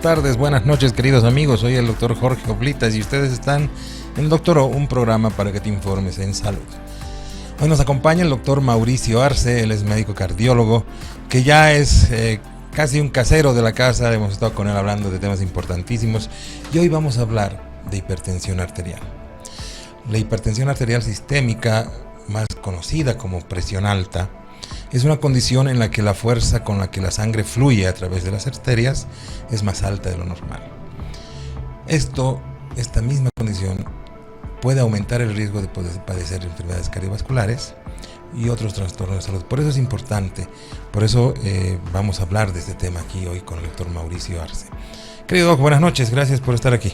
tardes, buenas noches, queridos amigos. Soy el doctor Jorge Oblitas y ustedes están en Doctor O, un programa para que te informes en salud. Hoy nos acompaña el doctor Mauricio Arce, él es médico cardiólogo, que ya es casi un casero de la casa. Hemos estado con él hablando de temas importantísimos y hoy vamos a hablar de hipertensión arterial. La hipertensión arterial sistémica, más conocida como presión alta, es una condición en la que la fuerza con la que la sangre fluye a través de las arterias es más alta de lo normal. Esta misma condición puede aumentar el riesgo de poder padecer enfermedades cardiovasculares y otros trastornos de salud. Por eso es importante, por eso vamos a hablar de este tema aquí hoy con el doctor Mauricio Arce. Querido Doc, buenas noches, gracias por estar aquí.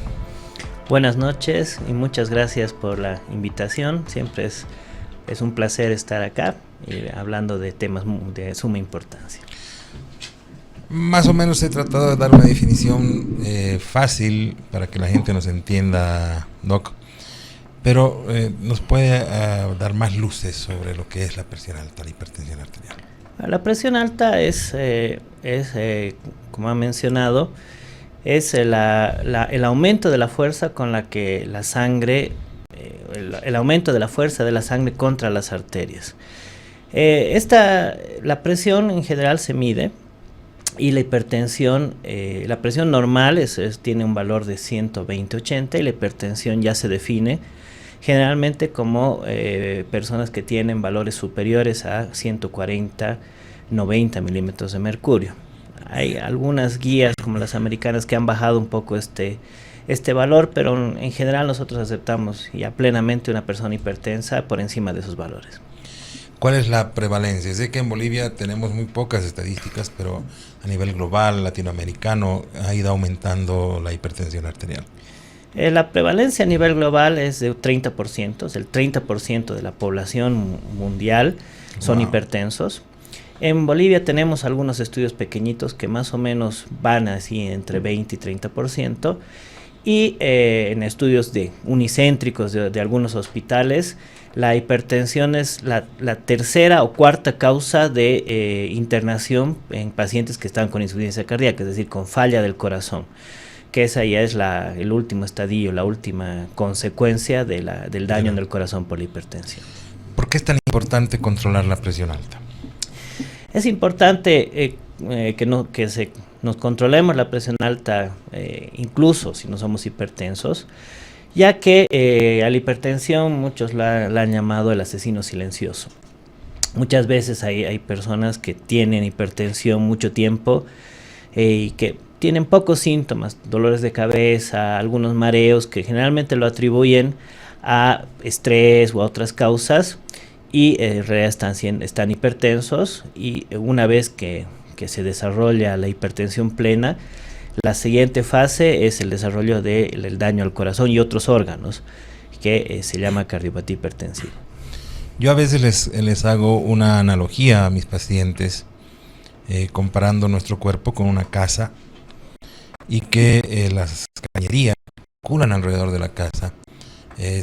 Buenas noches y muchas gracias por la invitación. Siempre es un placer estar acá hablando de temas de suma importancia. Más o menos he tratado de dar una definición fácil para que la gente nos entienda, Doc, pero nos puede dar más luces sobre lo que es la presión alta, la hipertensión arterial. La presión alta es como ha mencionado, es el aumento de la fuerza con la que la sangre, el aumento de la fuerza de la sangre contra las arterias. La presión en general se mide y la hipertensión, la presión normal tiene un valor de 120/80 y la hipertensión ya se define generalmente como personas que tienen valores superiores a 140/90 milímetros de mercurio. Hay algunas guías como las americanas que han bajado un poco este valor, pero en general nosotros aceptamos ya plenamente una persona hipertensa por encima de esos valores. ¿Cuál es la prevalencia? Sé que en Bolivia tenemos muy pocas estadísticas, pero a nivel global, latinoamericano, ha ido aumentando la hipertensión arterial. La prevalencia a nivel global es de 30%, el 30% de la población mundial son hipertensos. En Bolivia tenemos algunos estudios pequeñitos que más o menos van así entre 20 y 30%. Y en estudios unicéntricos de algunos hospitales, la hipertensión es la tercera o cuarta causa de internación en pacientes que están con insuficiencia cardíaca, es decir, con falla del corazón, que esa ya es el último estadio, la última consecuencia del daño en el corazón por la hipertensión. ¿Por qué es tan importante controlar la presión alta? Es importante nos controlemos la presión alta, incluso si no somos hipertensos, ya que a la hipertensión muchos la han llamado el asesino silencioso. Muchas veces hay personas que tienen hipertensión mucho tiempo y que tienen pocos síntomas, dolores de cabeza, algunos mareos que generalmente lo atribuyen a estrés o a otras causas y en realidad están hipertensos, y una vez que se desarrolla la hipertensión plena, la siguiente fase es el desarrollo del daño al corazón y otros órganos, que se llama cardiopatía hipertensiva. Yo a veces les hago una analogía a mis pacientes, comparando nuestro cuerpo con una casa, y que las cañerías que circulan alrededor de la casa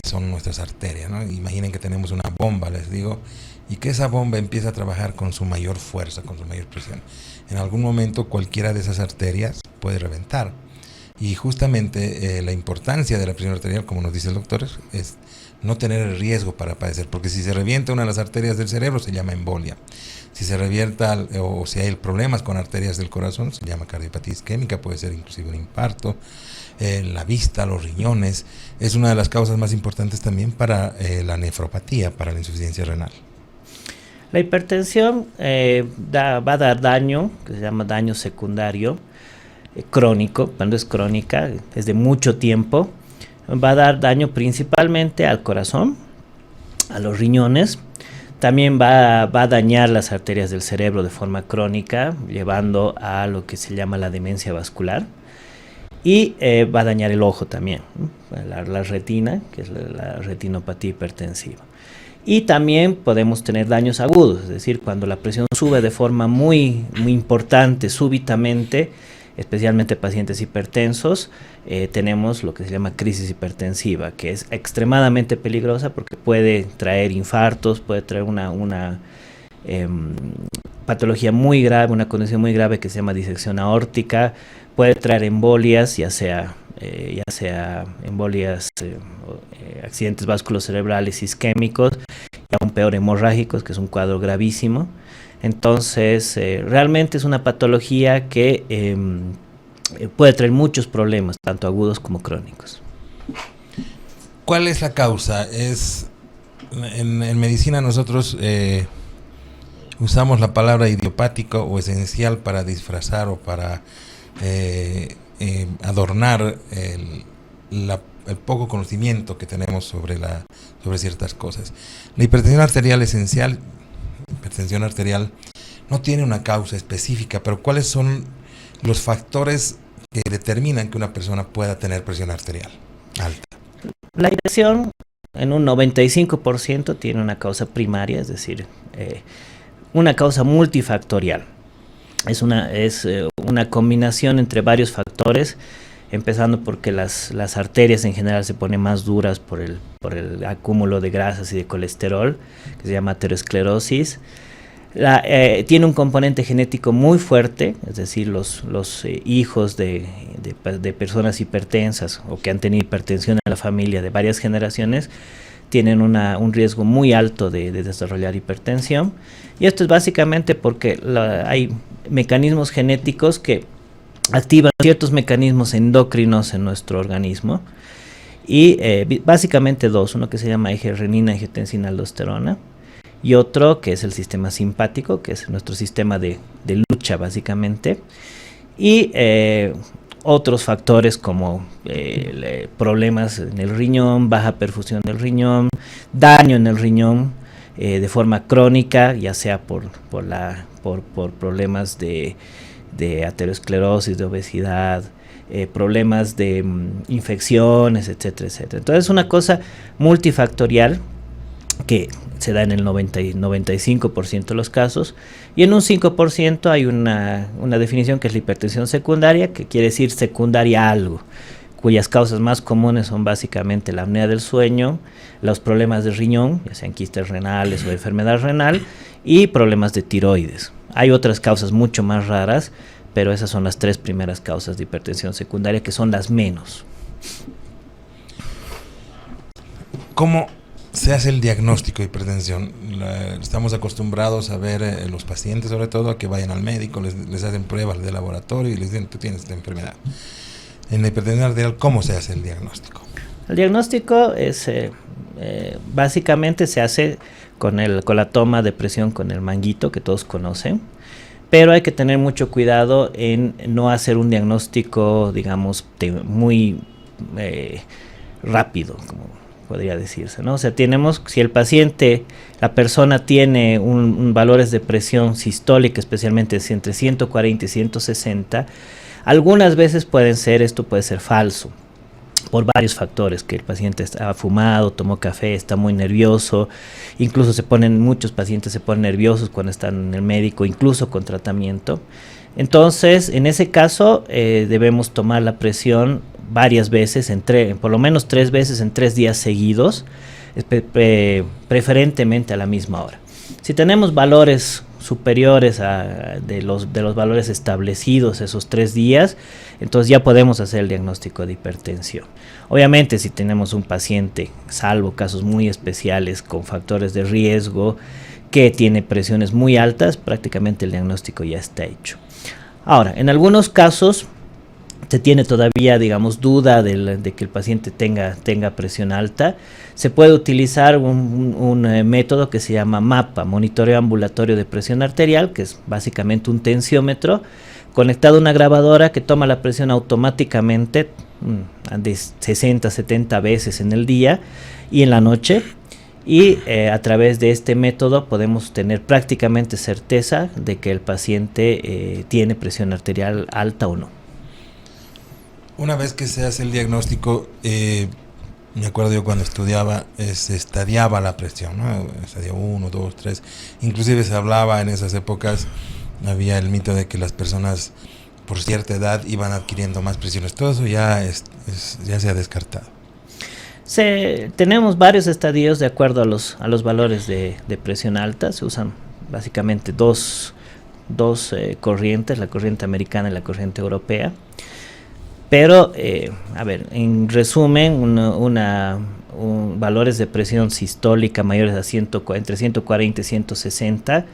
son nuestras arterias, ¿no? Imaginen que tenemos una bomba, les digo, y que esa bomba empieza a trabajar con su mayor fuerza, con su mayor presión. En algún momento cualquiera de esas arterias puede reventar. Y justamente la importancia de la presión arterial, como nos dice el doctor, es no tener el riesgo para padecer, porque si se revienta una de las arterias del cerebro se llama embolia. Si se revierta o si hay problemas con arterias del corazón se llama cardiopatía isquémica, puede ser inclusive un infarto. La vista, los riñones, es una de las causas más importantes también para la nefropatía, para la insuficiencia renal. La hipertensión va a dar daño, que se llama daño secundario, crónico. Cuando es crónica, es de mucho tiempo, va a dar daño principalmente al corazón, a los riñones. También va a dañar las arterias del cerebro de forma crónica, llevando a lo que se llama la demencia vascular. Y va a dañar el ojo también, la retina, que es la retinopatía hipertensiva. Y también podemos tener daños agudos, es decir, cuando la presión sube de forma muy importante, súbitamente, especialmente pacientes hipertensos, tenemos lo que se llama crisis hipertensiva, que es extremadamente peligrosa porque puede traer infartos, puede traer una patología muy grave, una condición muy grave que se llama disección aórtica, puede traer embolias, ya sea embolias, accidentes vasculocerebrales isquémicos, y aún peor hemorrágicos, que es un cuadro gravísimo. Entonces, realmente es una patología que puede traer muchos problemas, tanto agudos como crónicos. ¿Cuál es la causa? En medicina nosotros usamos la palabra idiopático o esencial para disfrazar o para adornar el poco conocimiento que tenemos sobre ciertas cosas. La hipertensión arterial esencial, hipertensión arterial, no tiene una causa específica, pero ¿cuáles son los factores que determinan que una persona pueda tener presión arterial alta? La hipertensión en un 95% tiene una causa primaria, es decir, una causa multifactorial. Es una combinación entre varios factores, empezando porque las arterias en general se ponen más duras por el acúmulo de grasas y de colesterol, que se llama aterosclerosis. Tiene un componente genético muy fuerte, es decir, los hijos de personas hipertensas o que han tenido hipertensión en la familia de varias generaciones tienen un riesgo muy alto de desarrollar hipertensión. Y esto es básicamente porque hay mecanismos genéticos que activan ciertos mecanismos endocrinos en nuestro organismo, y básicamente dos: uno que se llama eje renina-angiotensina-aldosterona, y otro que es el sistema simpático, que es nuestro sistema de lucha básicamente, y otros factores como problemas en el riñón, baja perfusión del riñón, daño en el riñón de forma crónica, ya sea por problemas de aterosclerosis, de obesidad, problemas de infecciones, etcétera, etcétera. Entonces es una cosa multifactorial que se da en el 95% de los casos, y en un 5% hay una definición que es la hipertensión secundaria, que quiere decir secundaria a algo, cuyas causas más comunes son básicamente la apnea del sueño, los problemas de riñón, ya sean quistes renales o enfermedad renal, y problemas de tiroides. Hay otras causas mucho más raras, pero esas son las tres primeras causas de hipertensión secundaria, que son las menos. ¿Cómo se hace el diagnóstico de hipertensión? Estamos acostumbrados a ver los pacientes, sobre todo, a que vayan al médico, les hacen pruebas de laboratorio y les dicen: tú tienes esta enfermedad. En la hipertensión arterial, ¿cómo se hace el diagnóstico? El diagnóstico es básicamente se hace con la toma de presión con el manguito que todos conocen, pero hay que tener mucho cuidado en no hacer un diagnóstico, digamos, muy rápido, como podría decirse, ¿no? O sea, si la persona tiene valores de presión sistólica, especialmente entre 140 y 160, algunas veces esto puede ser falso, por varios factores, que el paciente ha fumado, tomó café, está muy nervioso, incluso muchos pacientes se ponen nerviosos cuando están en el médico, incluso con tratamiento. Entonces, en ese caso, debemos tomar la presión varias veces, por lo menos 3 veces en 3 días seguidos, preferentemente a la misma hora. Si tenemos valores superiores de los valores establecidos esos 3 días, entonces ya podemos hacer el diagnóstico de hipertensión. Obviamente, si tenemos un paciente, salvo casos muy especiales con factores de riesgo, que tiene presiones muy altas, prácticamente el diagnóstico ya está hecho. Ahora, en algunos casos se tiene todavía, digamos, duda de que el paciente tenga presión alta. Se puede utilizar un método que se llama MAPA, Monitoreo Ambulatorio de Presión Arterial, que es básicamente un tensiómetro conectado a una grabadora que toma la presión automáticamente de 60 a 70 veces en el día y en la noche. Y a través de este método podemos tener prácticamente certeza de que el paciente tiene presión arterial alta o no. Una vez que se hace el diagnóstico, me acuerdo yo cuando estudiaba, se estadiaba la presión, ¿no? Estadio 1, 2, 3. Inclusive se hablaba en esas épocas, había el mito de que las personas por cierta edad iban adquiriendo más presiones. Todo eso ya se ha descartado. Tenemos varios estadios de acuerdo a los valores de presión alta. Se usan básicamente dos corrientes, la corriente americana y la corriente europea. Pero, a ver, en resumen, valores de presión sistólica mayores a entre 140 y 160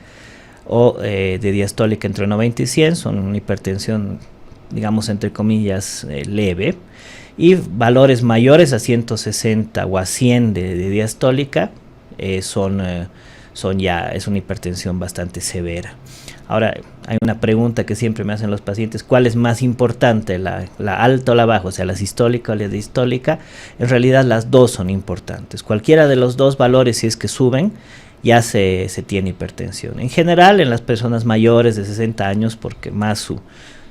o de diastólica entre 90 y 100 son una hipertensión, digamos, entre comillas, leve, y valores mayores a 160 o a 100 de diastólica es una hipertensión bastante severa. Ahora, hay una pregunta que siempre me hacen los pacientes: ¿cuál es más importante, la alta o la baja? O sea, la sistólica o la diastólica. En realidad las dos son importantes. Cualquiera de los dos valores, si es que suben, ya se tiene hipertensión. En general, en las personas mayores de 60 años, porque más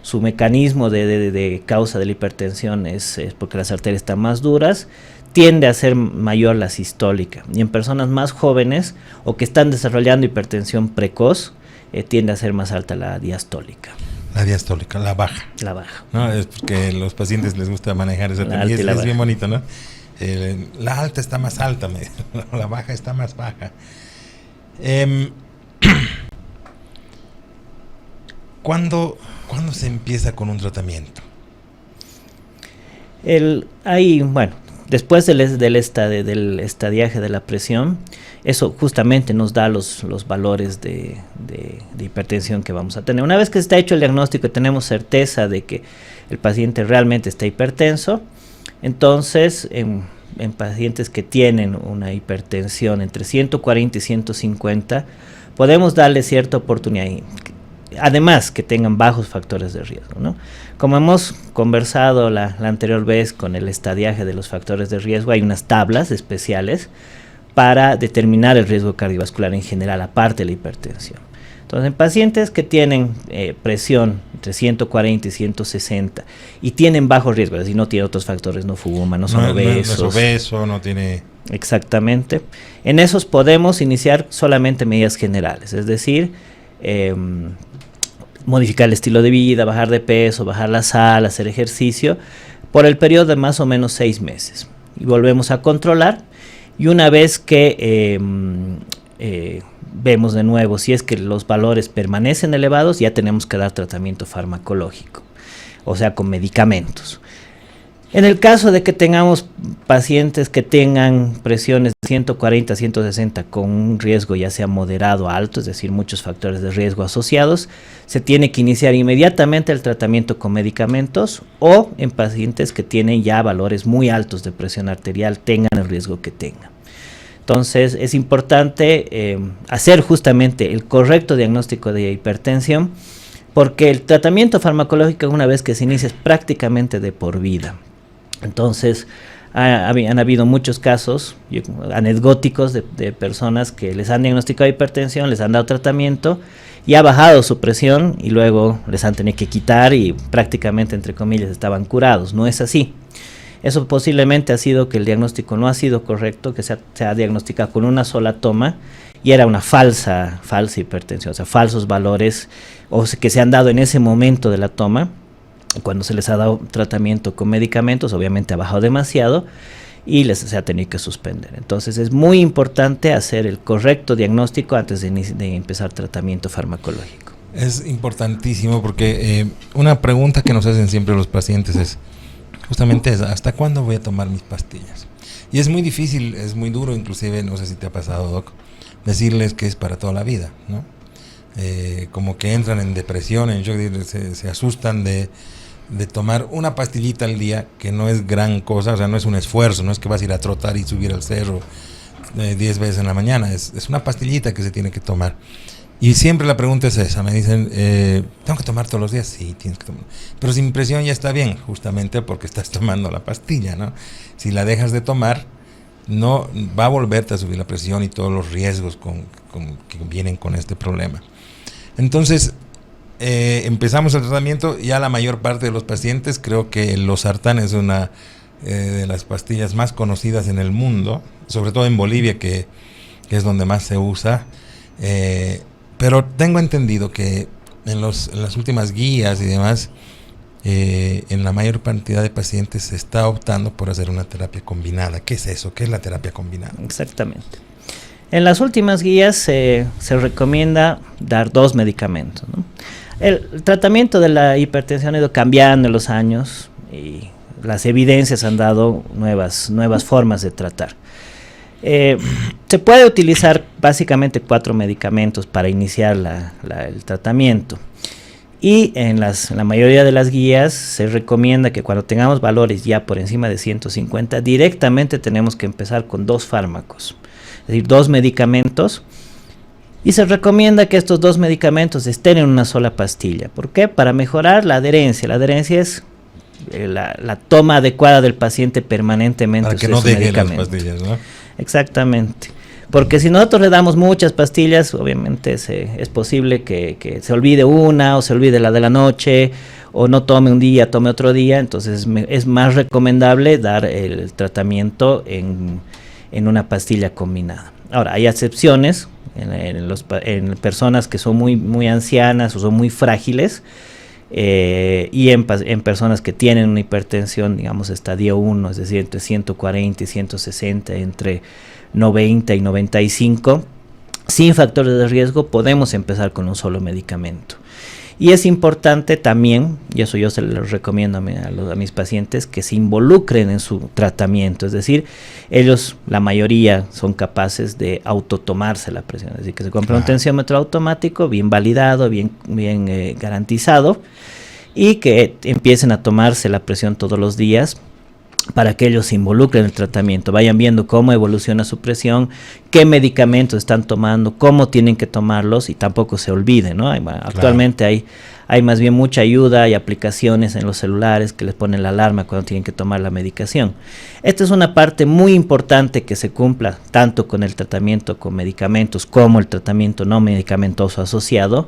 su mecanismo de causa de la hipertensión es porque las arterias están más duras, tiende a ser mayor la sistólica. Y en personas más jóvenes o que están desarrollando hipertensión precoz, tiende a ser más alta la diastólica. La diastólica, la baja. La baja. No, es porque a los pacientes les gusta manejar esa teoría. Es bien bonito, ¿no? La alta está más alta, la baja está más baja. ¿Cuándo se empieza con un tratamiento? Después del estadiaje de la presión, eso justamente nos da los valores de hipertensión que vamos a tener. Una vez que está hecho el diagnóstico y tenemos certeza de que el paciente realmente está hipertenso, entonces en pacientes que tienen una hipertensión entre 140 y 150, podemos darle cierta oportunidad, además que tengan bajos factores de riesgo, ¿no? Como hemos conversado la anterior vez con el estadiaje de los factores de riesgo, hay unas tablas especiales para determinar el riesgo cardiovascular en general, aparte de la hipertensión. Entonces, en pacientes que tienen presión entre 140 y 160 y tienen bajo riesgo, es decir, no tiene otros factores, no fuma, no son obesos. No es obeso, no tiene... Exactamente. En esos podemos iniciar solamente medidas generales, es decir, modificar el estilo de vida, bajar de peso, bajar la sal, hacer ejercicio, por el periodo de más o menos 6 meses. Y volvemos a controlar, y una vez que vemos de nuevo si es que los valores permanecen elevados, ya tenemos que dar tratamiento farmacológico, o sea, con medicamentos. En el caso de que tengamos pacientes que tengan presiones de 140 a 160 con un riesgo ya sea moderado a alto, es decir, muchos factores de riesgo asociados, se tiene que iniciar inmediatamente el tratamiento con medicamentos, o en pacientes que tienen ya valores muy altos de presión arterial, tengan el riesgo que tengan. Entonces, es importante hacer justamente el correcto diagnóstico de hipertensión, porque el tratamiento farmacológico, una vez que se inicia, es prácticamente de por vida. Entonces, han habido muchos casos anecdóticos de personas que les han diagnosticado hipertensión, les han dado tratamiento y ha bajado su presión y luego les han tenido que quitar y prácticamente, entre comillas, estaban curados. No es así. Eso posiblemente ha sido que el diagnóstico no ha sido correcto, que se ha diagnosticado con una sola toma y era una falsa hipertensión, o sea, falsos valores que se han dado en ese momento de la toma. Cuando se les ha dado tratamiento con medicamentos, obviamente ha bajado demasiado y se ha tenido que suspender. Entonces es muy importante hacer el correcto diagnóstico antes de empezar tratamiento farmacológico. Es importantísimo porque una pregunta que nos hacen siempre los pacientes es justamente esa: ¿hasta cuándo voy a tomar mis pastillas? Y es muy difícil, es muy duro, inclusive, no sé si te ha pasado, Doc, decirles que es para toda la vida, ¿no? Como que entran en depresión, en shock, se asustan de tomar una pastillita al día, que no es gran cosa, o sea, no es un esfuerzo, no es que vas a ir a trotar y subir al cerro 10 veces en la mañana, es una pastillita que se tiene que tomar. Y siempre la pregunta es esa, me dicen, ¿tengo que tomar todos los días? Sí, tienes que tomar. Pero sin presión ya está bien, justamente porque estás tomando la pastilla, ¿no? Si la dejas de tomar, no va a volverte a subir la presión y todos los riesgos que vienen con este problema. Entonces, empezamos el tratamiento. Ya la mayor parte de los pacientes, creo que el losartán es una de las pastillas más conocidas en el mundo, sobre todo en Bolivia, que es donde más se usa. Pero tengo entendido que en las últimas guías y demás, en la mayor cantidad de pacientes se está optando por hacer una terapia combinada. ¿Qué es eso? ¿Qué es la terapia combinada? Exactamente. En las últimas guías se recomienda dar 2 medicamentos, ¿no? El tratamiento de la hipertensión ha ido cambiando en los años. y las evidencias han dado nuevas formas de tratar. Se puede utilizar básicamente 4 medicamentos para iniciar el tratamiento. Y en la mayoría de las guías se recomienda que cuando tengamos valores ya por encima de 150, directamente tenemos que empezar con 2 fármacos, es decir, 2 medicamentos. Y se recomienda que estos 2 medicamentos estén en una sola pastilla. ¿Por qué? Para mejorar la adherencia. La adherencia es la toma adecuada del paciente permanentemente. Para que no deje las pastillas, ¿no? Exactamente. Porque si nosotros le damos muchas pastillas, obviamente es posible que se olvide una o se olvide la de la noche, o no tome un día, tome otro día. Entonces es más recomendable dar el tratamiento en una pastilla combinada. Ahora, hay excepciones en personas que son muy ancianas o son muy frágiles, y en personas que tienen una hipertensión, digamos, estadio 1, es decir, entre 140 y 160, entre 90 y 95, sin factores de riesgo, podemos empezar con un solo medicamento. Y es importante también, y eso yo se lo recomiendo a mis pacientes, que se involucren en su tratamiento. Es decir, ellos, la mayoría, son capaces de autotomarse la presión. Es decir, que se compra un tensiómetro automático, bien validado, bien garantizado, y que empiecen a tomarse la presión todos los días, para que ellos se involucren en el tratamiento, vayan viendo cómo evoluciona su presión, qué medicamentos están tomando, cómo tienen que tomarlos, y tampoco se olviden, ¿no? Actualmente hay más bien mucha ayuda, hay aplicaciones en los celulares que les ponen la alarma cuando tienen que tomar la medicación. Esta es una parte muy importante que se cumpla tanto con el tratamiento con medicamentos como el tratamiento no medicamentoso asociado,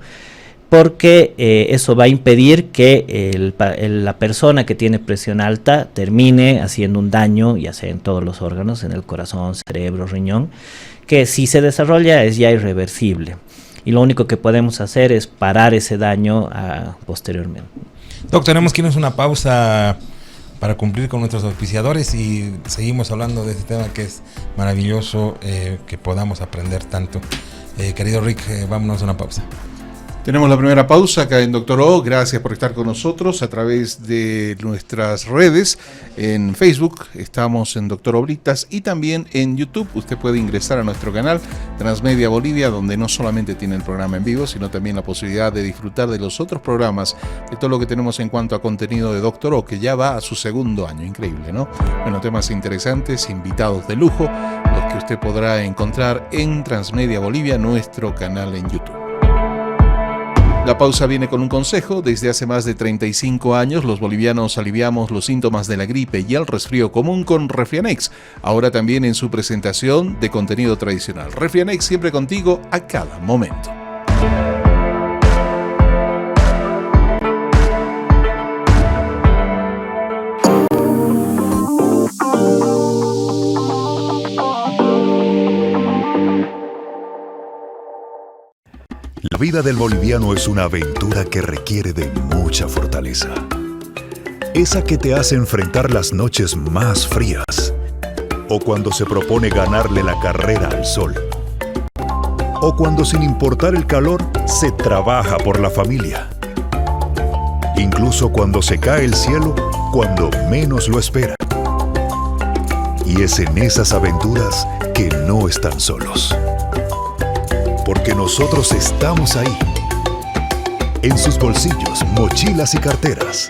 porque eso va a impedir que la persona que tiene presión alta termine haciendo un daño, ya sea en todos los órganos, en el corazón, cerebro, riñón, que si se desarrolla es ya irreversible. Y lo único que podemos hacer es parar ese daño posteriormente. Doc, tenemos que irnos una pausa para cumplir con nuestros auspiciadores y seguimos hablando de este tema que es maravilloso, que podamos aprender tanto. Querido Rick, vámonos a una pausa. Tenemos la primera pausa acá en Doctor O. Gracias por estar con nosotros a través de nuestras redes. En Facebook estamos en Doctor Oblitas y también en YouTube. Usted puede ingresar a nuestro canal Transmedia Bolivia, donde no solamente tiene el programa en vivo, sino también la posibilidad de disfrutar de los otros programas, de todo lo que tenemos en cuanto a contenido de Doctor O, que ya va a su 2º año. Increíble, ¿no? Bueno, temas interesantes, invitados de lujo, los que usted podrá encontrar en Transmedia Bolivia, nuestro canal en YouTube. La pausa viene con un consejo. Desde hace más de 35 años, los bolivianos aliviamos los síntomas de la gripe y el resfrío común con Refrianex. Ahora también en su presentación de contenido tradicional. Refrianex, siempre contigo a cada momento. La vida del boliviano es una aventura que requiere de mucha fortaleza. Esa que te hace enfrentar las noches más frías, o cuando se propone ganarle la carrera al sol, o cuando sin importar el calor se trabaja por la familia. Incluso cuando se cae el cielo, cuando menos lo espera. Y es en esas aventuras que no están solos. Porque nosotros estamos ahí, en sus bolsillos, mochilas y carteras.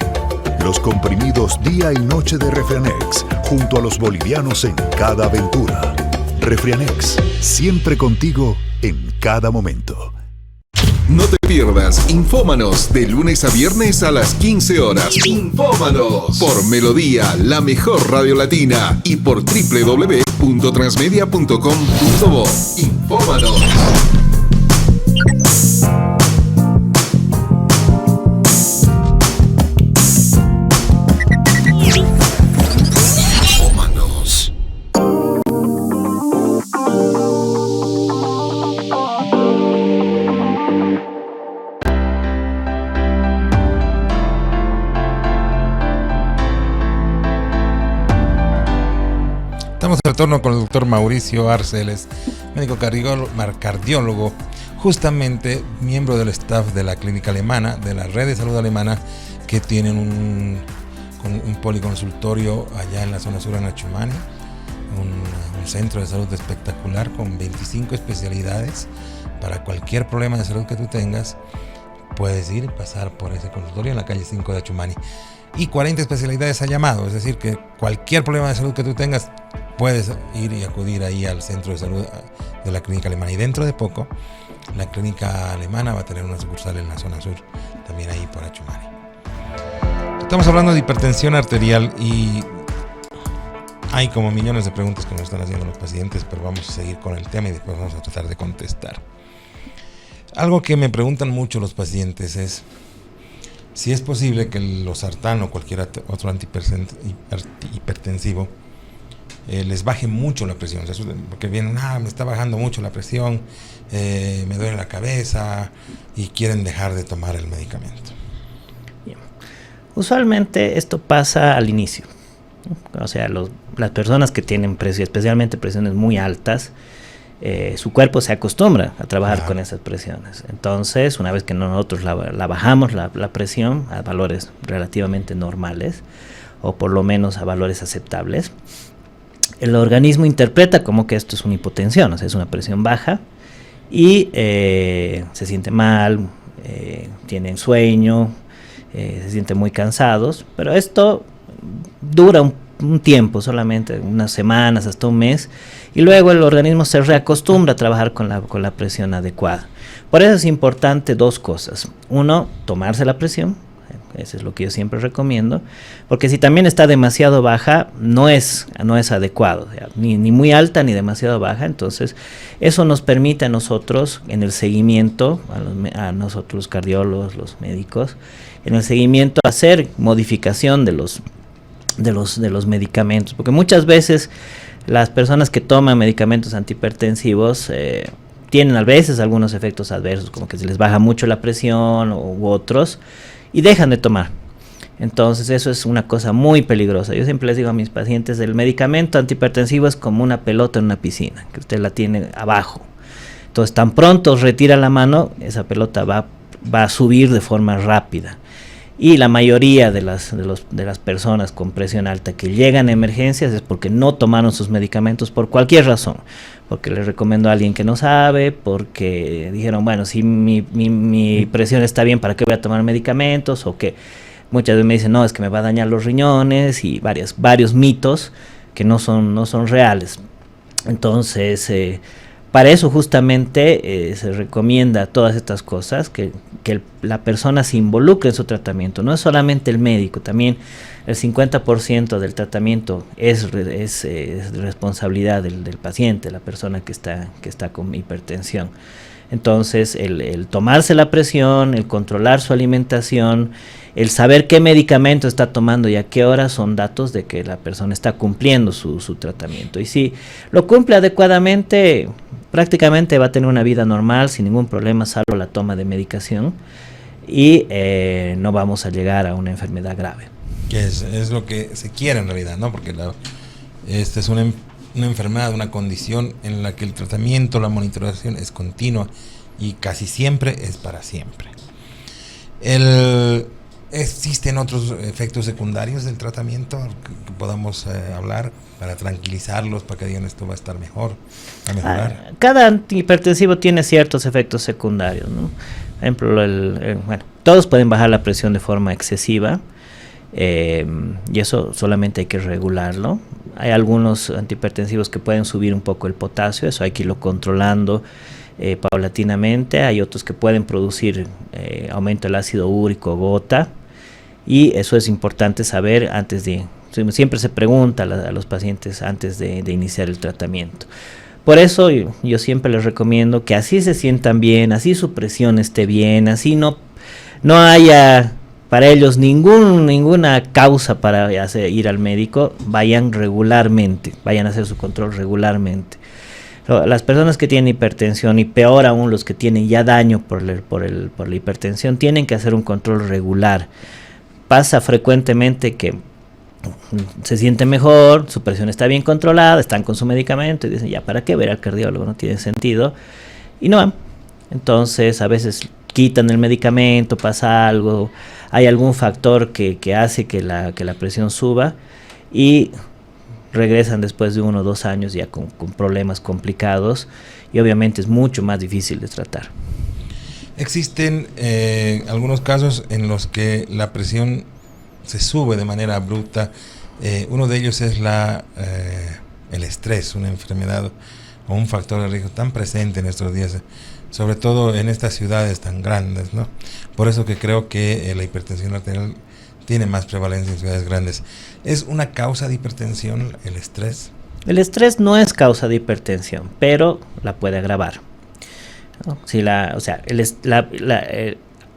Los comprimidos día y noche de Refrianex, junto a los bolivianos en cada aventura. Refrianex, siempre contigo en cada momento. No te pierdas Infómanos de lunes a viernes a las 15 horas. Infómanos por Melodía, la mejor radio latina, y por www.transmedia.com.bo. Infómanos. Estamos de retorno con el doctor Mauricio Arceles, médico cardiólogo, justamente miembro del staff de la clínica alemana, de la red de salud alemana, que tienen un policonsultorio allá en la zona sur en Achumani, un centro de salud espectacular con 25 especialidades. Para cualquier problema de salud que tú tengas, puedes ir y pasar por ese consultorio en la calle 5 de Achumani. Y 40 especialidades a llamado, es decir, que cualquier problema de salud que tú tengas, puedes ir y acudir ahí al centro de salud de la clínica alemana. Y dentro de poco, la clínica alemana va a tener una sucursal en la zona sur, también ahí por Achumani. Estamos hablando de hipertensión arterial y hay como millones de preguntas que nos están haciendo los pacientes, pero vamos a seguir con el tema y después vamos a tratar de contestar. Algo que me preguntan mucho los pacientes es si es posible que el losartán o cualquier otro hipertensivo les baje mucho la presión, o sea, porque vienen, me está bajando mucho la presión, me duele la cabeza y quieren dejar de tomar el medicamento. Bien. Usualmente esto pasa al inicio, ¿no? O sea, las personas que tienen presión, especialmente presiones muy altas, su cuerpo se acostumbra a trabajar con esas presiones. Entonces, una vez que nosotros la bajamos la presión a valores relativamente normales, o por lo menos a valores aceptables, el organismo interpreta como que esto es una hipotensión, o sea, es una presión baja, y se siente mal, tienen sueño, se sienten muy cansados, pero esto dura un tiempo, solamente unas semanas hasta un mes, y luego el organismo se reacostumbra a trabajar con la presión adecuada. Por eso es importante dos cosas. Uno, tomarse la presión, eso es lo que yo siempre recomiendo, porque si también está demasiado baja, no es adecuado, o sea, ni muy alta ni demasiado baja. Entonces eso nos permite a nosotros en el seguimiento, a nosotros los cardiólogos, los médicos, en el seguimiento hacer modificación de los medicamentos, porque muchas veces las personas que toman medicamentos antihipertensivos tienen a veces algunos efectos adversos, como que se les baja mucho la presión u otros, y dejan de tomar. Entonces eso es una cosa muy peligrosa. Yo siempre les digo a mis pacientes, el medicamento antihipertensivo es como una pelota en una piscina, que usted la tiene abajo. Entonces tan pronto retira la mano, esa pelota va a subir de forma rápida. Y la mayoría de las personas con presión alta que llegan a emergencias es porque no tomaron sus medicamentos por cualquier razón. Porque les recomiendo a alguien que no sabe, porque dijeron, bueno, si mi presión está bien, ¿para qué voy a tomar medicamentos? O que muchas veces me dicen, no, es que me va a dañar los riñones, y varios mitos que no son reales. Entonces, para eso justamente se recomienda todas estas cosas, que la persona se involucre en su tratamiento. No es solamente el médico, también el 50% del tratamiento es responsabilidad del paciente, la persona que está con hipertensión. Entonces, el tomarse la presión, el controlar su alimentación, el saber qué medicamento está tomando y a qué hora son datos de que la persona está cumpliendo su tratamiento. Y si lo cumple adecuadamente, prácticamente va a tener una vida normal sin ningún problema, salvo la toma de medicación, y no vamos a llegar a una enfermedad grave. Que es lo que se quiere en realidad, ¿no? Porque esta es una enfermedad, una condición en la que el tratamiento, la monitorización es continua y casi siempre es para siempre. ¿Existen otros efectos secundarios del tratamiento que podamos hablar para tranquilizarlos, para que digan esto va a estar mejor, va a mejorar? Cada antihipertensivo tiene ciertos efectos secundarios, ¿no? Por ejemplo, todos pueden bajar la presión de forma excesiva, y eso solamente hay que regularlo. Hay algunos antihipertensivos que pueden subir un poco el potasio, eso hay que irlo controlando paulatinamente. Hay otros que pueden producir aumento del ácido úrico, gota, y eso es importante saber antes de... Siempre se pregunta a los pacientes antes de iniciar el tratamiento. Por eso yo siempre les recomiendo que así se sientan bien, así su presión esté bien, así no haya para ellos ninguna causa para ir al médico, vayan regularmente, vayan a hacer su control regularmente. Las personas que tienen hipertensión, y peor aún los que tienen ya daño por la hipertensión, tienen que hacer un control regular. Pasa frecuentemente que se siente mejor, su presión está bien controlada, están con su medicamento y dicen, ya, ¿para qué ver al cardiólogo? No tiene sentido, y no van. Entonces a veces quitan el medicamento, pasa algo, hay algún factor que hace que la presión suba y regresan después de 1 o 2 años ya con problemas complicados y obviamente es mucho más difícil de tratar. Existen algunos casos en los que la presión se sube de manera abrupta. Uno de ellos es el estrés, una enfermedad o un factor de riesgo tan presente en estos días, sobre todo en estas ciudades tan grandes, ¿no? Por eso que creo que la hipertensión arterial tiene más prevalencia en ciudades grandes. ¿Es una causa de hipertensión el estrés? El estrés no es causa de hipertensión, pero la puede agravar, ¿no? Si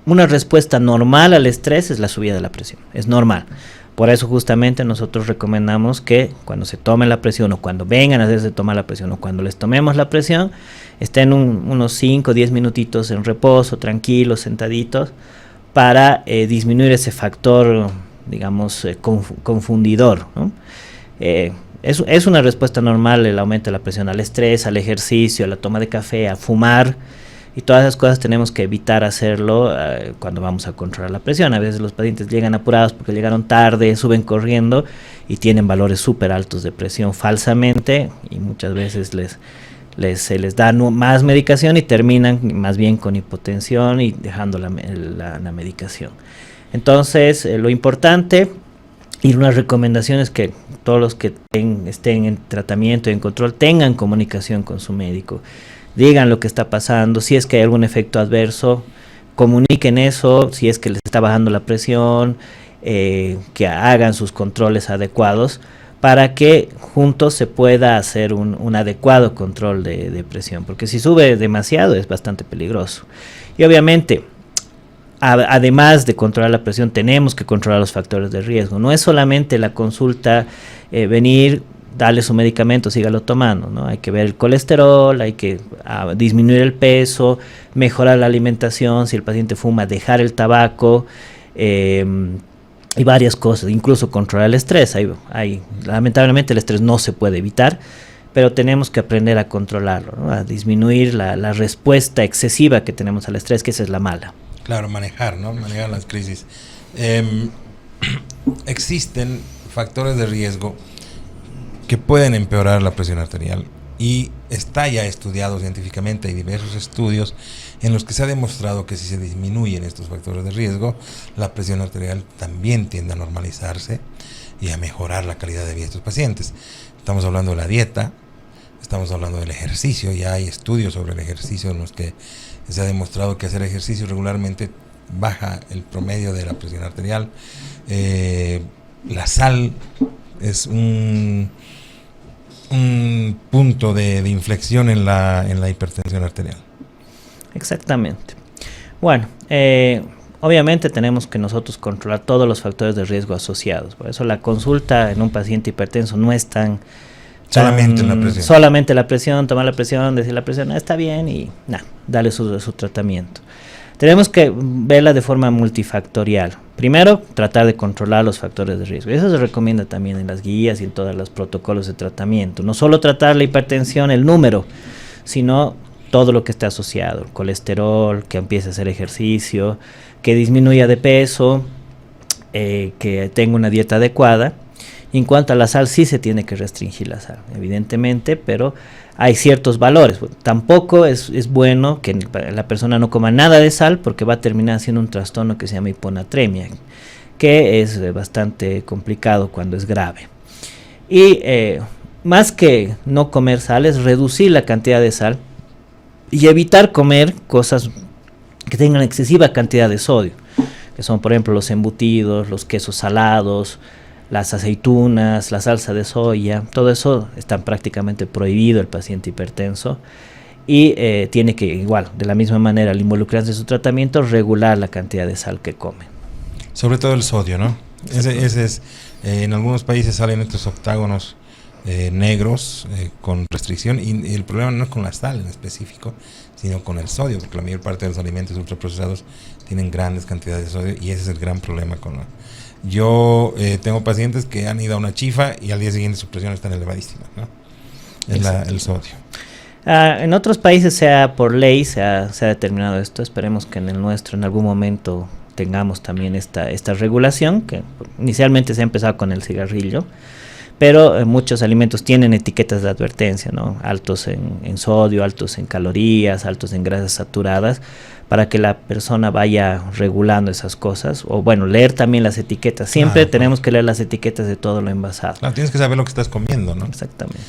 una respuesta normal al estrés es la subida de la presión, es normal. Por eso justamente nosotros recomendamos que cuando se tome la presión o cuando vengan a hacerse tomar la presión o cuando les tomemos la presión, estén unos 5 o 10 minutitos en reposo, tranquilos, sentaditos, para disminuir ese factor, digamos, confundidor, ¿no? Es una respuesta normal el aumento de la presión al estrés, al ejercicio, a la toma de café, a fumar. Y todas esas cosas tenemos que evitar hacerlo cuando vamos a controlar la presión. A veces los pacientes llegan apurados porque llegaron tarde, suben corriendo y tienen valores súper altos de presión falsamente y muchas veces se les da más medicación y terminan más bien con hipotensión y dejando la medicación. Entonces, lo importante y una recomendación es que todos los que estén en tratamiento y en control tengan comunicación con su médico. Digan lo que está pasando, si es que hay algún efecto adverso, comuniquen eso, si es que les está bajando la presión, que hagan sus controles adecuados para que juntos se pueda hacer un adecuado control de presión, porque si sube demasiado es bastante peligroso. Y obviamente, además de controlar la presión, tenemos que controlar los factores de riesgo. No es solamente la consulta, venir, darle su medicamento, sígalo tomando, ¿no? Hay que ver el colesterol, hay que disminuir el peso, mejorar la alimentación, si el paciente fuma, dejar el tabaco, y varias cosas, incluso controlar el estrés. Lamentablemente el estrés no se puede evitar, pero tenemos que aprender a controlarlo, ¿no? A disminuir la respuesta excesiva que tenemos al estrés, que esa es la mala. Claro, manejar las crisis. Existen factores de riesgo que pueden empeorar la presión arterial y está ya estudiado científicamente, hay diversos estudios en los que se ha demostrado que si se disminuyen estos factores de riesgo, la presión arterial también tiende a normalizarse y a mejorar la calidad de vida de estos pacientes. Estamos hablando de la dieta, estamos hablando del ejercicio, ya hay estudios sobre el ejercicio en los que se ha demostrado que hacer ejercicio regularmente baja el promedio de la presión arterial. La sal es un punto de inflexión en la hipertensión arterial. Exactamente. Bueno, obviamente tenemos que nosotros controlar todos los factores de riesgo asociados. Por eso la consulta en un paciente hipertenso no es solamente la presión. Solamente la presión, tomar la presión, decir la presión está bien y darle su tratamiento. Tenemos que verla de forma multifactorial. Primero, tratar de controlar los factores de riesgo. Eso se recomienda también en las guías y en todos los protocolos de tratamiento. No solo tratar la hipertensión, el número, sino todo lo que esté asociado. El colesterol, que empiece a hacer ejercicio, que disminuya de peso, que tenga una dieta adecuada. Y en cuanto a la sal, sí se tiene que restringir la sal, evidentemente, pero hay ciertos valores. Tampoco es bueno que la persona no coma nada de sal porque va a terminar haciendo un trastorno que se llama hiponatremia, que es bastante complicado cuando es grave. Y más que no comer sal, es reducir la cantidad de sal y evitar comer cosas que tengan excesiva cantidad de sodio, que son, por ejemplo, los embutidos, los quesos salados, las aceitunas, la salsa de soya. Todo eso está prácticamente prohibido el paciente hipertenso y tiene que, igual, de la misma manera, al involucrarse en su tratamiento, regular la cantidad de sal que come. Sobre todo el sodio, ¿no? Ese es, en algunos países salen estos octágonos negros con restricción y el problema no es con la sal en específico, sino con el sodio, porque la mayor parte de los alimentos ultraprocesados tienen grandes cantidades de sodio y ese es el gran problema con la... Yo tengo pacientes que han ido a una chifa y al día siguiente su presión está elevadísima, ¿no? Es el sodio. En otros países, por ley, se ha determinado esto. Esperemos que en el nuestro en algún momento tengamos también esta regulación, que inicialmente se ha empezado con el cigarrillo, pero muchos alimentos tienen etiquetas de advertencia, ¿no? Altos en sodio, altos en calorías, altos en grasas saturadas, para que la persona vaya regulando esas cosas, o bueno, leer también las etiquetas. Siempre tenemos que leer las etiquetas de todo lo envasado. Claro, tienes que saber lo que estás comiendo, ¿no? Exactamente.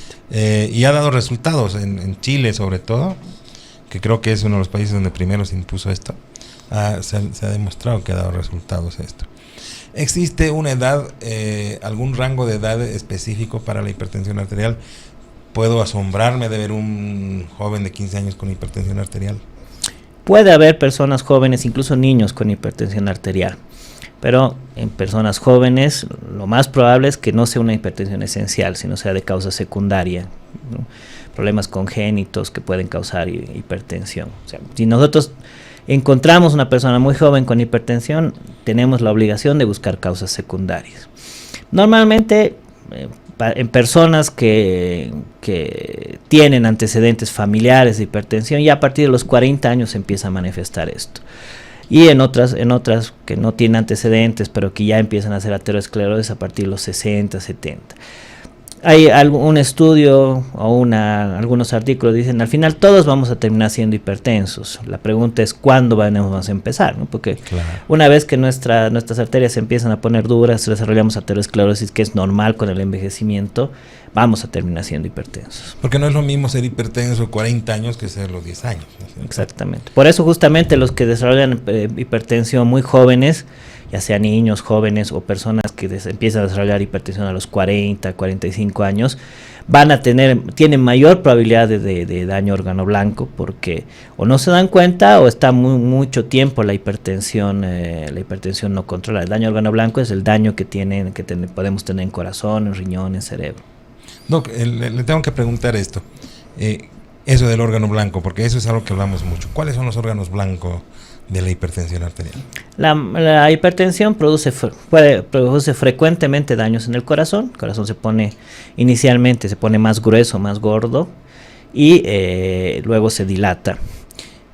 Y ha dado resultados en Chile, sobre todo, que creo que es uno de los países donde primero se impuso esto. Se ha demostrado que ha dado resultados esto. ¿Existe una edad, algún rango de edad específico para la hipertensión arterial? ¿Puedo asombrarme de ver un joven de 15 años con hipertensión arterial? Puede haber personas jóvenes, incluso niños con hipertensión arterial, pero en personas jóvenes lo más probable es que no sea una hipertensión esencial, sino sea de causa secundaria, ¿no? Problemas congénitos que pueden causar hipertensión. O sea, si nosotros encontramos una persona muy joven con hipertensión, tenemos la obligación de buscar causas secundarias. Normalmente, en personas que tienen antecedentes familiares de hipertensión, ya a partir de los 40 años se empieza a manifestar esto. Y en otras que no tienen antecedentes, pero que ya empiezan a hacer aterosclerosis a partir de los 60, 70. Hay un estudio o algunos artículos dicen, al final todos vamos a terminar siendo hipertensos. La pregunta es cuándo vamos a empezar, ¿no? Porque una vez que nuestras arterias se empiezan a poner duras, desarrollamos aterosclerosis, que es normal con el envejecimiento, vamos a terminar siendo hipertensos. Porque no es lo mismo ser hipertenso 40 años que ser los 10 años, ¿no? Exactamente. Por eso justamente los que desarrollan hipertensión muy jóvenes, ya sean niños, jóvenes o personas que empiezan a desarrollar hipertensión a los 40, 45 años, tienen mayor probabilidad de daño órgano blanco, porque o no se dan cuenta o está mucho tiempo la hipertensión no controlada. El daño órgano blanco es el daño que podemos tener en corazón, en riñón, en cerebro. Doc, le tengo que preguntar esto, eso del órgano blanco, porque eso es algo que hablamos mucho. ¿Cuáles son los órganos blancos de la hipertensión arterial? La hipertensión produce frecuentemente daños en el corazón. El corazón inicialmente se pone más grueso, más gordo, y luego se dilata.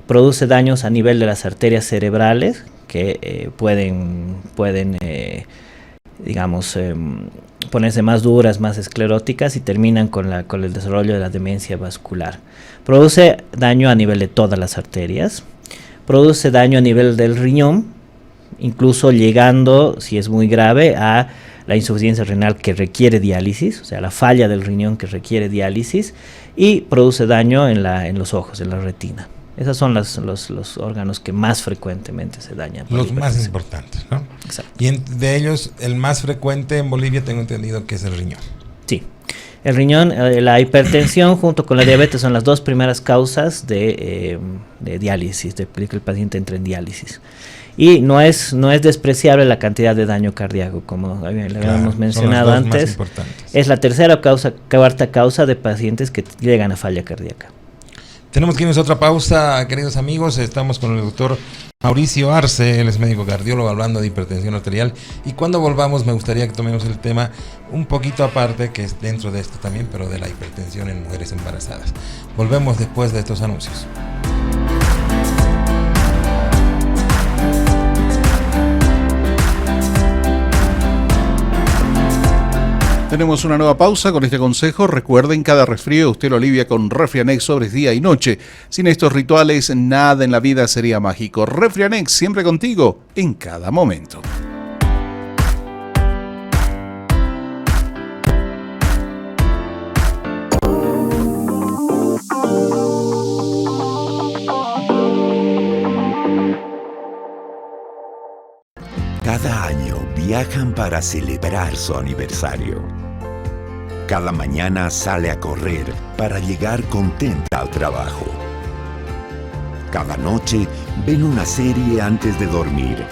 Produce daños a nivel de las arterias cerebrales que pueden ponerse más duras, más escleróticas, y terminan con el desarrollo de la demencia vascular. Produce daño a nivel de todas las arterias. Produce daño a nivel del riñón, incluso llegando, si es muy grave, a la insuficiencia renal que requiere diálisis, o sea, la falla del riñón que requiere diálisis, y produce daño en los ojos, en la retina. Esos son los órganos que más frecuentemente se dañan. Los más importantes, ¿no? Exacto. Y de ellos, el más frecuente en Bolivia tengo entendido que es el riñón. Sí. El riñón, la hipertensión junto con la diabetes son las dos primeras causas de diálisis, de que el paciente entre en diálisis. Y no es despreciable la cantidad de daño cardíaco, como le habíamos mencionado antes. Es la cuarta causa de pacientes que llegan a falla cardíaca. Tenemos que irnos a otra pausa, queridos amigos. Estamos con el doctor Mauricio Arce, él es médico cardiólogo, hablando de hipertensión arterial. Y cuando volvamos me gustaría que tomemos el tema un poquito aparte, que es dentro de esto también, pero de la hipertensión en mujeres embarazadas. Volvemos después de estos anuncios. Tenemos una nueva pausa con este consejo. Recuerden, cada resfrío usted lo alivia con Refrianex Sobres día y noche. Sin estos rituales, nada en la vida sería mágico. Refrianex, siempre contigo, en cada momento. Cada año viajan para celebrar su aniversario. Cada mañana sale a correr para llegar contenta al trabajo. Cada noche ven una serie antes de dormir.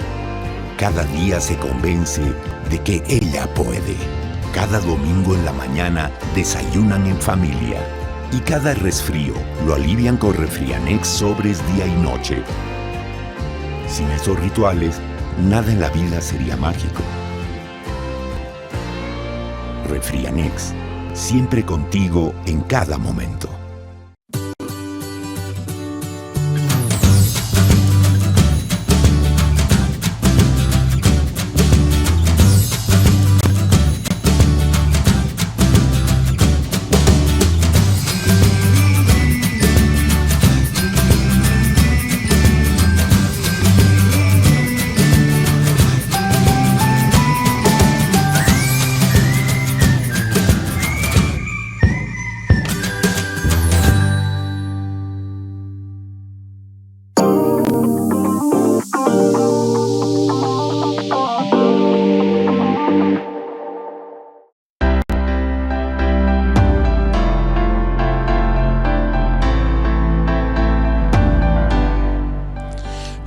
Cada día se convence de que ella puede. Cada domingo en la mañana desayunan en familia. Y cada resfrío lo alivian con Refrianex Sobres día y noche. Sin esos rituales, nada en la vida sería mágico. Refrianex, siempre contigo en cada momento.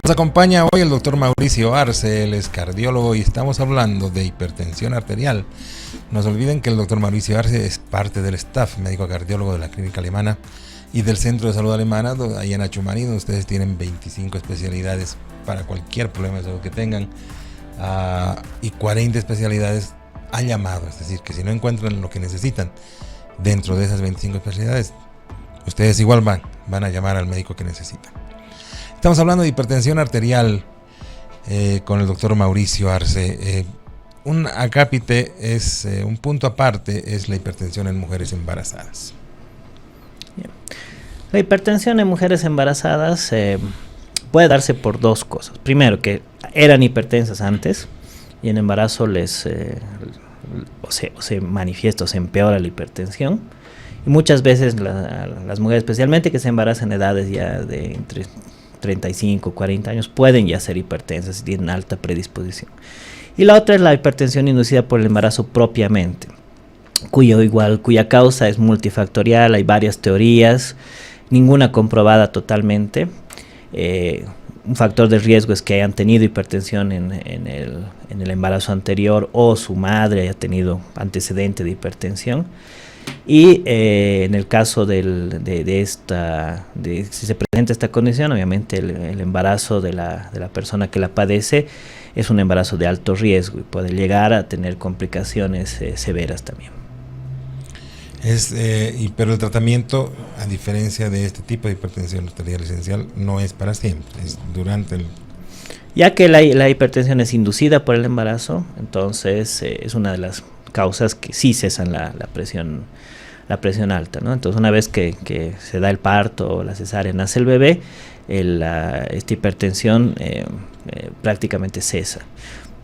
Nos acompaña hoy el doctor Mauricio Arce, él es cardiólogo y estamos hablando de hipertensión arterial. No se olviden que el doctor Mauricio Arce es parte del staff médico cardiólogo de la Clínica Alemana y del Centro de Salud Alemana, ahí en Achumani, donde ustedes tienen 25 especialidades para cualquier problema de salud que tengan, y 40 especialidades a llamado, es decir, que si no encuentran lo que necesitan dentro de esas 25 especialidades, ustedes igual van a llamar al médico que necesitan. Estamos hablando de hipertensión arterial con el doctor Mauricio Arce. Un acápite es un punto aparte, es la hipertensión en mujeres embarazadas. La hipertensión en mujeres embarazadas puede darse por dos cosas. Primero, que eran hipertensas antes y en embarazo se manifiesta o se empeora la hipertensión. Y muchas veces las mujeres, especialmente que se embarazan en edades ya de entre 35, 40 años, pueden ya ser hipertensas y tienen alta predisposición. Y la otra es la hipertensión inducida por el embarazo propiamente, cuya causa es multifactorial, hay varias teorías, ninguna comprobada totalmente. Un factor de riesgo es que hayan tenido hipertensión en el embarazo anterior o su madre haya tenido antecedente de hipertensión. Y en el caso si se presenta esta condición, obviamente el embarazo de la persona que la padece es un embarazo de alto riesgo y puede llegar a tener complicaciones severas también. Pero el tratamiento, a diferencia de este tipo de hipertensión arterial esencial, no es para siempre, es durante el... Ya que la hipertensión es inducida por el embarazo, entonces es una de las causas que sí cesan la presión alta, ¿no? Entonces, una vez que se da el parto o la cesárea, nace el bebé, esta hipertensión prácticamente cesa.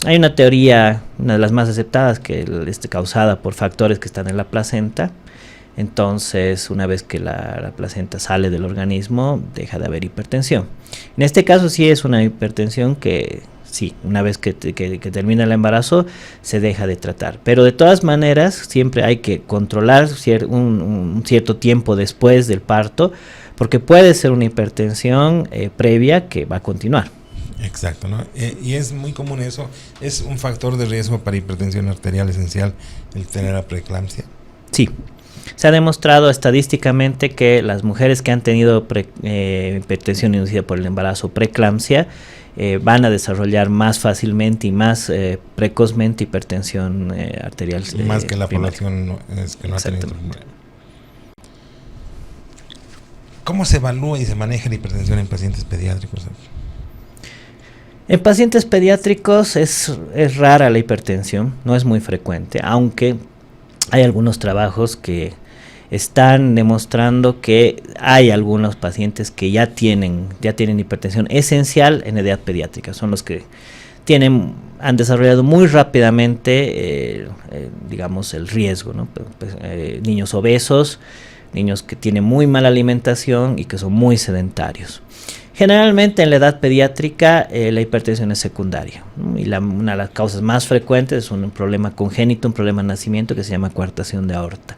Hay una teoría, una de las más aceptadas, que es causada por factores que están en la placenta. Entonces, una vez que la placenta sale del organismo, deja de haber hipertensión. En este caso sí es una hipertensión que sí, una vez que termina el embarazo, se deja de tratar. Pero de todas maneras, siempre hay que controlar un cierto tiempo después del parto, porque puede ser una hipertensión previa que va a continuar. Exacto, ¿no? Y es muy común eso. ¿Es un factor de riesgo para hipertensión arterial esencial el tener la preeclampsia? Sí. Se ha demostrado estadísticamente que las mujeres que han tenido hipertensión inducida por el embarazo, preeclampsia, van a desarrollar más fácilmente y más precozmente hipertensión arterial. Más que la primaria. población que no ha tenido. ¿Cómo se evalúa y se maneja la hipertensión en pacientes pediátricos? En pacientes pediátricos es rara la hipertensión, no es muy frecuente, aunque hay algunos trabajos que están demostrando que hay algunos pacientes que ya tienen hipertensión esencial en edad pediátrica. Son los que han desarrollado muy rápidamente, digamos, el riesgo, ¿no? Niños obesos, niños que tienen muy mala alimentación y que son muy sedentarios. Generalmente en la edad pediátrica la hipertensión es secundaria, ¿no? Y una de las causas más frecuentes es un problema congénito, un problema de nacimiento que se llama coartación de aorta.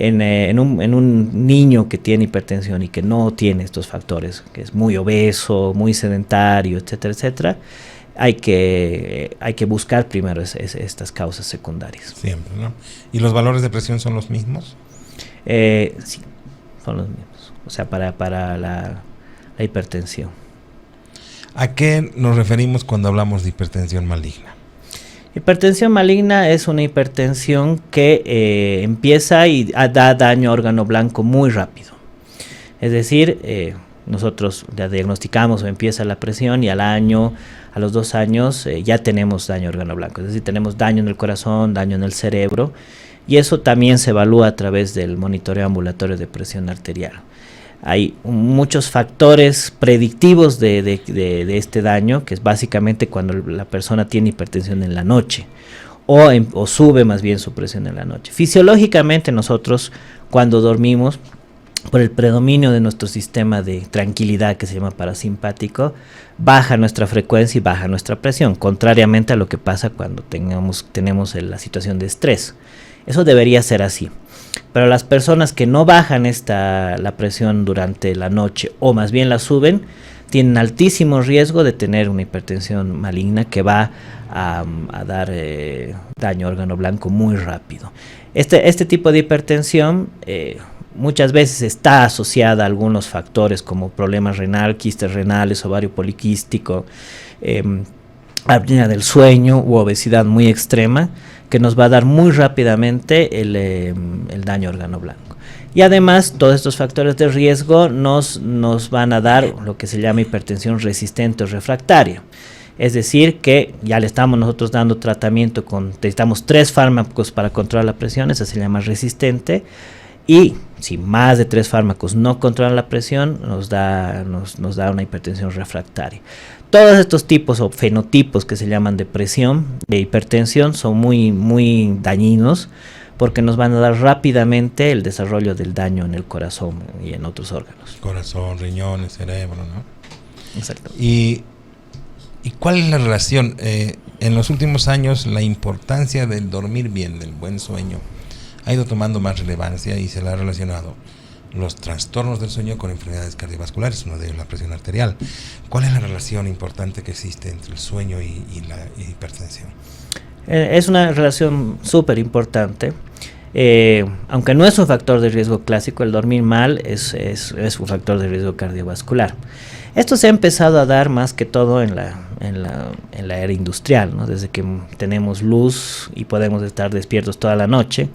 En un niño que tiene hipertensión y que no tiene estos factores, que es muy obeso, muy sedentario, etcétera, etcétera, hay que buscar primero estas causas secundarias. Siempre, ¿no? ¿Y los valores de presión son los mismos? Sí, son los mismos. O sea, para la hipertensión. ¿A qué nos referimos cuando hablamos de hipertensión maligna? Hipertensión maligna es una hipertensión que empieza y da daño a órgano blanco muy rápido. Es decir, nosotros ya diagnosticamos o empieza la presión y a los 2 años ya tenemos daño a órgano blanco. Es decir, tenemos daño en el corazón, daño en el cerebro, y eso también se evalúa a través del monitoreo ambulatorio de presión arterial. Hay muchos factores predictivos de este daño, que es básicamente cuando la persona tiene hipertensión en la noche o sube más bien su presión en la noche. Fisiológicamente nosotros cuando dormimos, por el predominio de nuestro sistema de tranquilidad que se llama parasimpático, baja nuestra frecuencia y baja nuestra presión, contrariamente a lo que pasa cuando tenemos la situación de estrés. Eso debería ser así. Pero las personas que no bajan la presión durante la noche o más bien la suben, tienen altísimo riesgo de tener una hipertensión maligna que va a dar daño a órgano blanco muy rápido. Este tipo de hipertensión muchas veces está asociada a algunos factores como problemas renal, quistes renales, ovario poliquístico, apnea del sueño u obesidad muy extrema, que nos va a dar muy rápidamente el daño a órgano blanco. Y además, todos estos factores de riesgo nos van a dar lo que se llama hipertensión resistente o refractaria. Es decir, que ya le estamos nosotros dando tratamiento necesitamos 3 fármacos para controlar la presión, esa se llama resistente. Y si más de 3 fármacos no controlan la presión, nos da una hipertensión refractaria. Todos estos tipos o fenotipos que se llaman de hipertensión, son muy, muy dañinos porque nos van a dar rápidamente el desarrollo del daño en el corazón y en otros órganos. Corazón, riñones, cerebro, ¿no? Exacto. ¿Y cuál es la relación? En los últimos años, la importancia del dormir bien, del buen sueño, ha ido tomando más relevancia y se le ha relacionado los trastornos del sueño con enfermedades cardiovasculares, uno de ellos la presión arterial. ¿Cuál es la relación importante que existe entre el sueño y la hipertensión? Es una relación súper importante. Aunque no es un factor de riesgo clásico, el dormir mal es un factor de riesgo cardiovascular. Esto se ha empezado a dar más que todo en la era industrial, ¿no? Desde que tenemos luz y podemos estar despiertos toda la noche,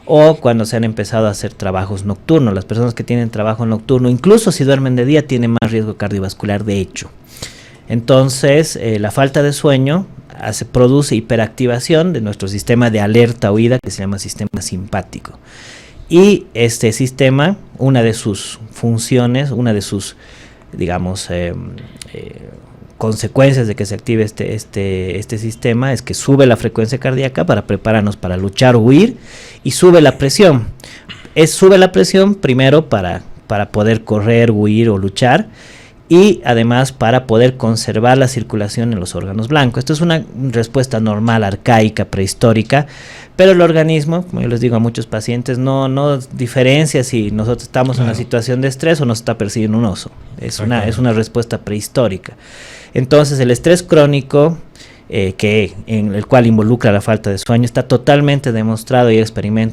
o cuando se han empezado a hacer trabajos nocturnos. Las personas que tienen trabajo nocturno, incluso si duermen de día, tienen más riesgo cardiovascular de hecho. Entonces, la falta de sueño produce hiperactivación de nuestro sistema de alerta-huida, que se llama sistema simpático. Y este sistema, una de sus funciones, una de sus, digamos, consecuencias de que se active este sistema es que sube la frecuencia cardíaca para prepararnos para luchar o huir, y sube la presión. Sube la presión primero para poder correr, huir o luchar, y además para poder conservar la circulación en los órganos blancos. Esto es una respuesta normal, arcaica, prehistórica, pero el organismo, como yo les digo a muchos pacientes, no diferencia si nosotros estamos en una situación de estrés o nos está persiguiendo un oso. Es una respuesta prehistórica. Entonces, el estrés crónico, en el cual involucra la falta de sueño, está totalmente demostrado, y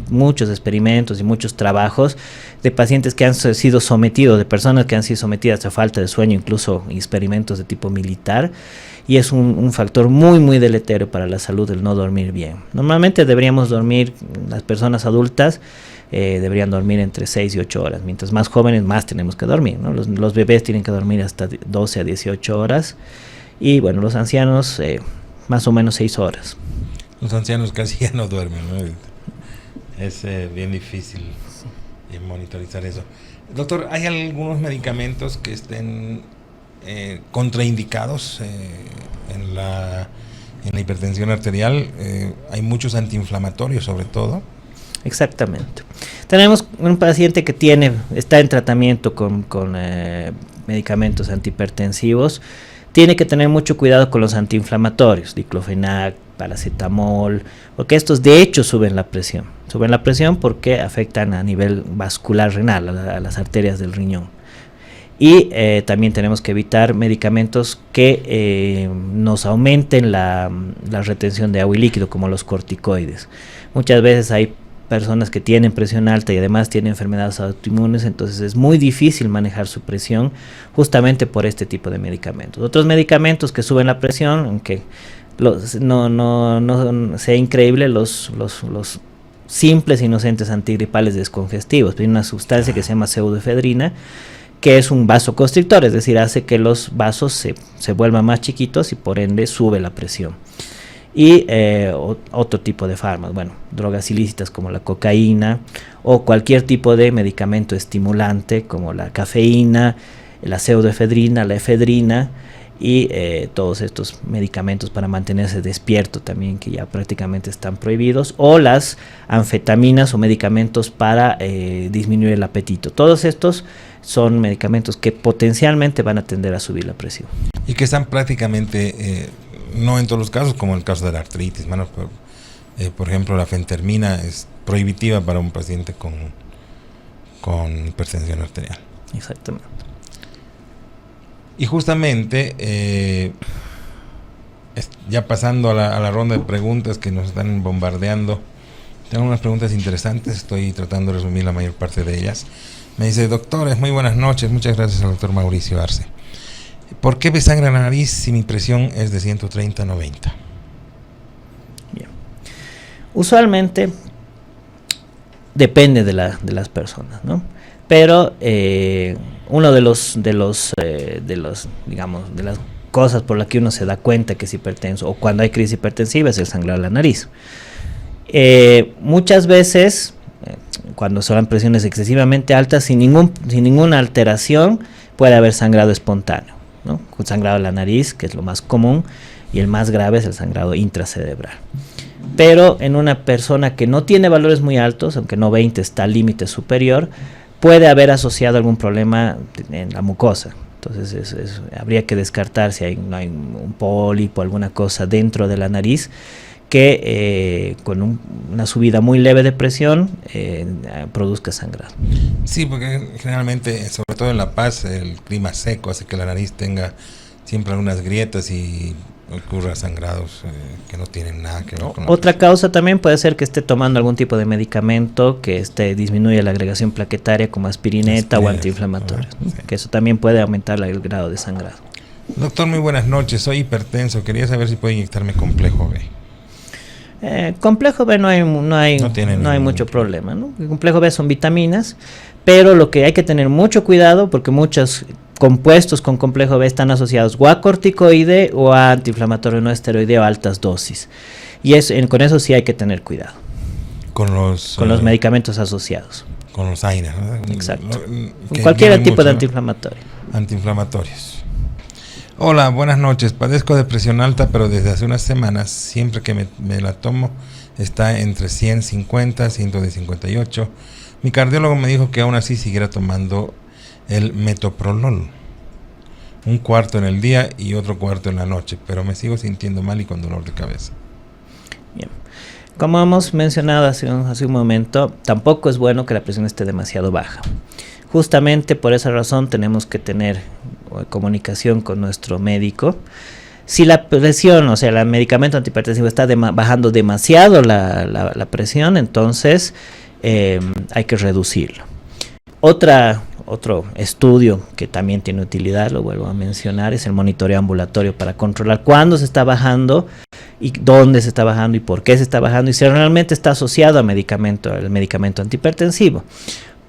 muchos experimentos y muchos trabajos de pacientes que han sido sometidos, de personas que han sido sometidas a falta de sueño, incluso experimentos de tipo militar, y es un factor muy, muy deleterio para la salud el no dormir bien. Normalmente deberíamos dormir, las personas adultas deberían dormir entre 6 y 8 horas, mientras más jóvenes más tenemos que dormir, ¿no? Los bebés tienen que dormir hasta 12 a 18 horas, y bueno, los ancianos más o menos 6 horas. Los ancianos casi ya no duermen, ¿no? Es bien difícil monitorizar eso. Doctor, ¿hay algunos medicamentos que estén contraindicados en la hipertensión arterial? Hay muchos antiinflamatorios sobre todo. Exactamente. Tenemos un paciente que está en tratamiento con medicamentos antihipertensivos. Tiene que tener mucho cuidado con los antiinflamatorios, diclofenac, paracetamol, porque estos de hecho suben la presión. Suben la presión porque afectan a nivel vascular renal, a las arterias del riñón. Y también tenemos que evitar medicamentos que nos aumenten la retención de agua y líquido, como los corticoides. Muchas veces hay personas que tienen presión alta y además tienen enfermedades autoinmunes, entonces es muy difícil manejar su presión justamente por este tipo de medicamentos. Otros medicamentos que suben la presión, aunque no sea increíble, los simples inocentes antigripales descongestivos. Hay una sustancia que se llama pseudoefedrina, que es un vasoconstrictor, es decir, hace que los vasos se vuelvan más chiquitos y por ende sube la presión. Y otro tipo de fármacos, bueno, drogas ilícitas como la cocaína o cualquier tipo de medicamento estimulante como la cafeína, la pseudoefedrina, la efedrina y todos estos medicamentos para mantenerse despierto también, que ya prácticamente están prohibidos, o las anfetaminas o medicamentos para disminuir el apetito. Todos estos son medicamentos que potencialmente van a tender a subir la presión. Y que están prácticamente... no en todos los casos, como el caso de la artritis, por ejemplo, la fentermina es prohibitiva para un paciente con hipertensión arterial. Exactamente. Y justamente, ya pasando a la ronda de preguntas que nos están bombardeando, tengo unas preguntas interesantes, estoy tratando de resumir la mayor parte de ellas. Me dice: doctores, muy buenas noches, muchas gracias al doctor Mauricio Arce. ¿Por qué me sangra la nariz si mi presión es de 130/90? Bien. Usualmente depende de las personas, ¿no? Pero uno de las cosas por las que uno se da cuenta que es hipertenso o cuando hay crisis hipertensiva es el sangrar la nariz. Muchas veces, cuando son presiones excesivamente altas, sin ninguna alteración, puede haber sangrado espontáneo, ¿no? Sangrado de la nariz, que es lo más común, y el más grave es el sangrado intracerebral. Pero en una persona que no tiene valores muy altos, aunque no 20 está al límite superior, puede haber asociado algún problema en la mucosa. Entonces habría que descartar si no hay un pólipo, alguna cosa dentro de la nariz que con una subida muy leve de presión produzca sangrado. Sí, porque generalmente, sobre todo en La Paz, el clima seco hace que la nariz tenga siempre algunas grietas y ocurra sangrados que no tienen nada que ver con la Otra presión. causa también puede ser que esté tomando algún tipo de medicamento que disminuye la agregación plaquetaria, como aspirineta o antiinflamatorios, ¿no? Sí. Que eso también puede aumentar el grado de sangrado. Doctor, muy buenas noches, soy hipertenso, quería saber si puede inyectarme complejo B. Complejo B no hay ningún mucho problema, ¿no? El complejo B son vitaminas, pero lo que hay que tener mucho cuidado, porque muchos compuestos con complejo B están asociados o a corticoide o a antiinflamatorio no esteroideo a altas dosis. Y con eso sí hay que tener cuidado. Con los Medicamentos asociados. Con los AINES, ¿no? Exacto. Que Cualquier vienen tipo mucho, de ¿no? antiinflamatorio. Antiinflamatorios. Hola, buenas noches. Padezco de presión alta, pero desde hace unas semanas, siempre que me la tomo, está entre 150, 158. Mi cardiólogo me dijo que aún así siguiera tomando el metoprolol, un cuarto en el día y otro cuarto en la noche, pero me sigo sintiendo mal y con dolor de cabeza. Bien. Como hemos mencionado hace un momento, tampoco es bueno que la presión esté demasiado baja. Justamente por esa razón tenemos que tener comunicación con nuestro médico. Si la presión, o sea, el medicamento antihipertensivo está bajando demasiado la presión, entonces hay que reducirlo. Otro estudio que también tiene utilidad, lo vuelvo a mencionar, es el monitoreo ambulatorio para controlar cuándo se está bajando y dónde se está bajando y por qué se está bajando y si realmente está asociado al medicamento antihipertensivo.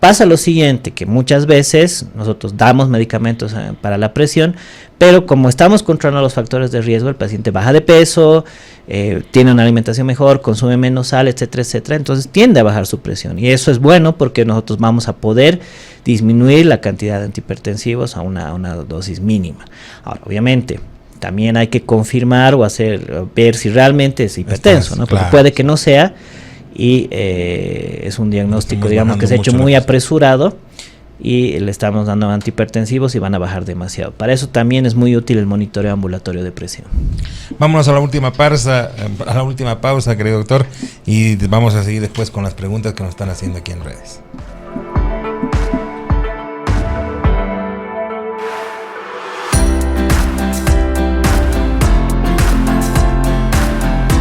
Pasa lo siguiente, que muchas veces nosotros damos medicamentos para la presión, pero como estamos controlando los factores de riesgo, el paciente baja de peso, tiene una alimentación mejor, consume menos sal, etcétera, etcétera, entonces tiende a bajar su presión. Y eso es bueno porque nosotros vamos a poder disminuir la cantidad de antihipertensivos a una dosis mínima. Ahora, obviamente, también hay que confirmar o ver si realmente es hipertenso, ¿no? Porque claro, puede que no sea. Y es un diagnóstico, digamos, que se ha hecho muy apresurado y le estamos dando antihipertensivos y van a bajar demasiado. Para eso también es muy útil el monitoreo ambulatorio de presión. Vámonos a la última pausa, querido doctor, y vamos a seguir después con las preguntas que nos están haciendo aquí en redes.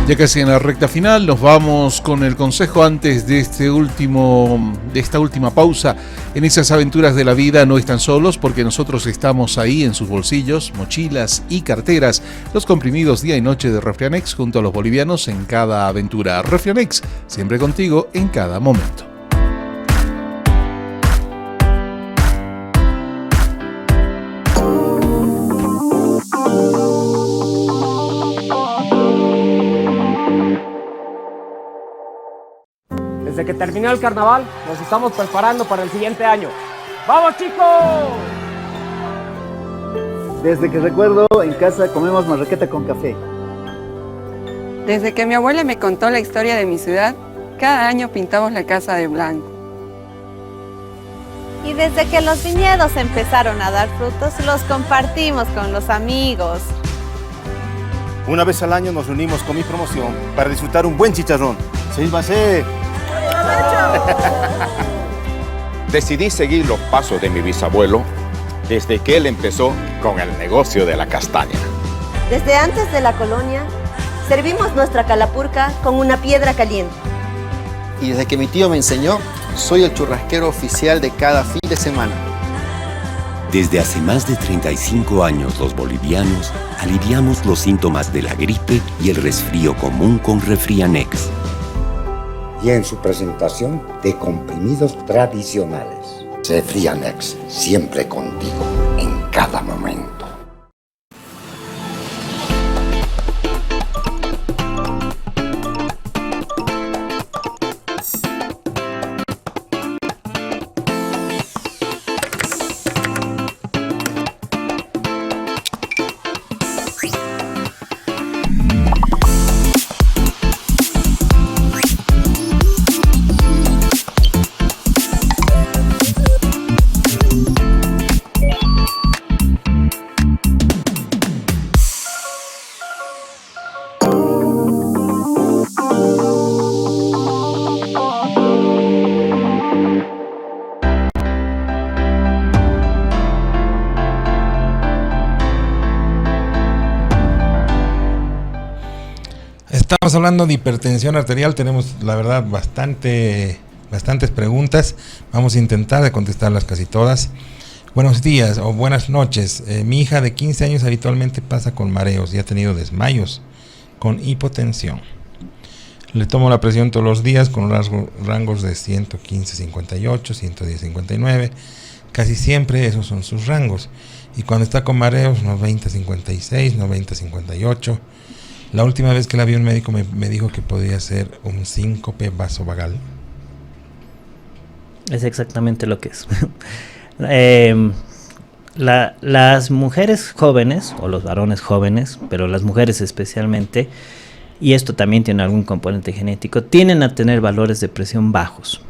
Ya casi en la recta final, nos vamos con el consejo antes de esta última pausa. En esas aventuras de la vida no están solos porque nosotros estamos ahí en sus bolsillos, mochilas y carteras. Los comprimidos día y noche de Refrianex junto a los bolivianos en cada aventura. Refrianex, siempre contigo en cada momento. Desde que terminó el carnaval, nos estamos preparando para el siguiente año. ¡Vamos, chicos! Desde que recuerdo, en casa comemos marraqueta con café. Desde que mi abuela me contó la historia de mi ciudad, cada año pintamos la casa de blanco. Y desde que los viñedos empezaron a dar frutos, los compartimos con los amigos. Una vez al año nos reunimos con mi promoción para disfrutar un buen chicharrón. ¡Sírvase! Decidí seguir los pasos de mi bisabuelo desde que él empezó con el negocio de la castaña. Desde antes de la colonia, servimos nuestra calapurca con una piedra caliente. Y desde que mi tío me enseñó, soy el churrasquero oficial de cada fin de semana. Desde hace más de 35 años los bolivianos aliviamos los síntomas de la gripe y el resfrío común con Refrianex. Y en su presentación de comprimidos tradicionales. Refrianex, siempre contigo, en cada momento. Estamos hablando de hipertensión arterial, tenemos la verdad bastantes preguntas, vamos a intentar de contestarlas casi todas. Buenos días o buenas noches, mi hija de 15 años habitualmente pasa con mareos y ha tenido desmayos con hipotensión. Le tomo la presión todos los días con rangos de 115/58, 110/59, casi siempre esos son sus rangos. Y cuando está con mareos, 90/56, 90/58. La última vez que la vi un médico me dijo que podía ser un síncope vasovagal. Es exactamente lo que es. Las mujeres jóvenes, o los varones jóvenes, pero las mujeres especialmente, y esto también tiene algún componente genético, tienden a tener valores de presión bajos.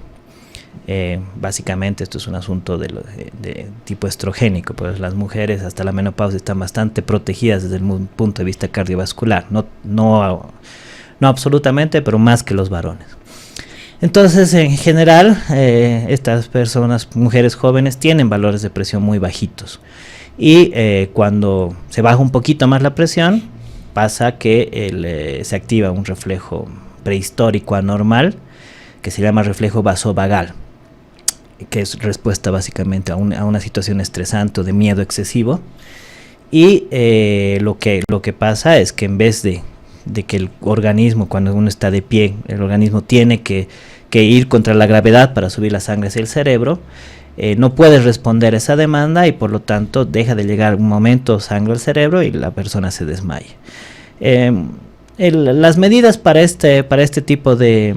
Básicamente esto es un asunto de tipo estrogénico, pues las mujeres hasta la menopausia están bastante protegidas desde el punto de vista cardiovascular, no absolutamente, pero más que los varones. Entonces, en general, estas personas, mujeres jóvenes, tienen valores de presión muy bajitos, y cuando se baja un poquito más la presión, pasa que se activa un reflejo prehistórico anormal que se llama reflejo vasovagal, que es respuesta básicamente a una situación estresante o de miedo excesivo. Y lo que pasa es que en vez de que el organismo, cuando uno está de pie, el organismo tiene que ir contra la gravedad para subir la sangre hacia el cerebro, no puede responder a esa demanda y por lo tanto deja de llegar un momento sangre al cerebro y la persona se desmaya. Las medidas para este tipo de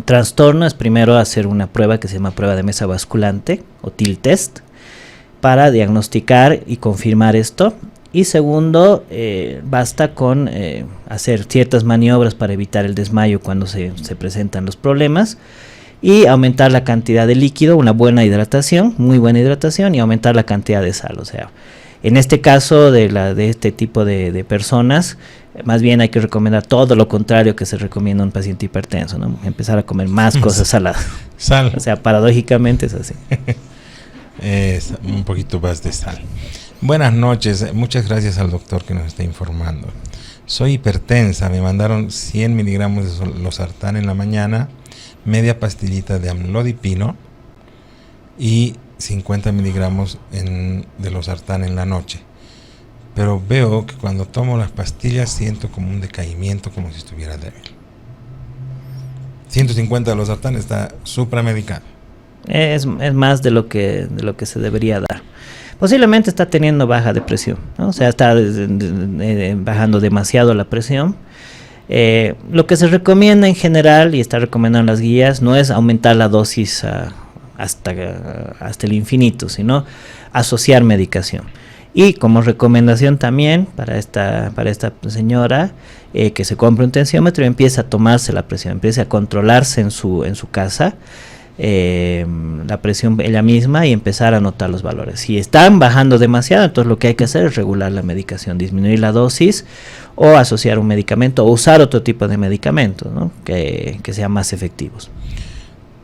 trastorno es primero hacer una prueba que se llama prueba de mesa basculante o TIL test para diagnosticar y confirmar esto, y segundo, basta con hacer ciertas maniobras para evitar el desmayo cuando se presentan los problemas, y aumentar la cantidad de líquido, una buena hidratación, muy buena hidratación, y aumentar la cantidad de sal. O sea, en este caso de este tipo de personas, más bien hay que recomendar todo lo contrario que se recomienda a un paciente hipertenso, ¿no? Empezar a comer más cosas saladas. Sal. O sea, paradójicamente es así. Es un poquito más de sal. Buenas noches, muchas gracias al doctor que nos está informando. Soy hipertensa, me mandaron 100 miligramos de losartán en la mañana, media pastillita de amlodipino y 50 miligramos de losartán en la noche. Pero veo que cuando tomo las pastillas siento como un decaimiento, como si estuviera débil. 150 de losartán está supramedicado. Es más de lo que se debería dar. Posiblemente está teniendo baja de presión, ¿no? O sea, está bajando demasiado la presión. Lo que se recomienda en general, y está recomendado en las guías, no es aumentar la dosis hasta el infinito, sino asociar medicación. Y como recomendación también para esta señora, que se compre un tensiómetro y empiece a tomarse la presión, empiece a controlarse en su casa, la presión ella misma, y empezar a notar los valores. Si están bajando demasiado, entonces lo que hay que hacer es regular la medicación, disminuir la dosis o asociar un medicamento o usar otro tipo de medicamentos, ¿no? que sean más efectivos.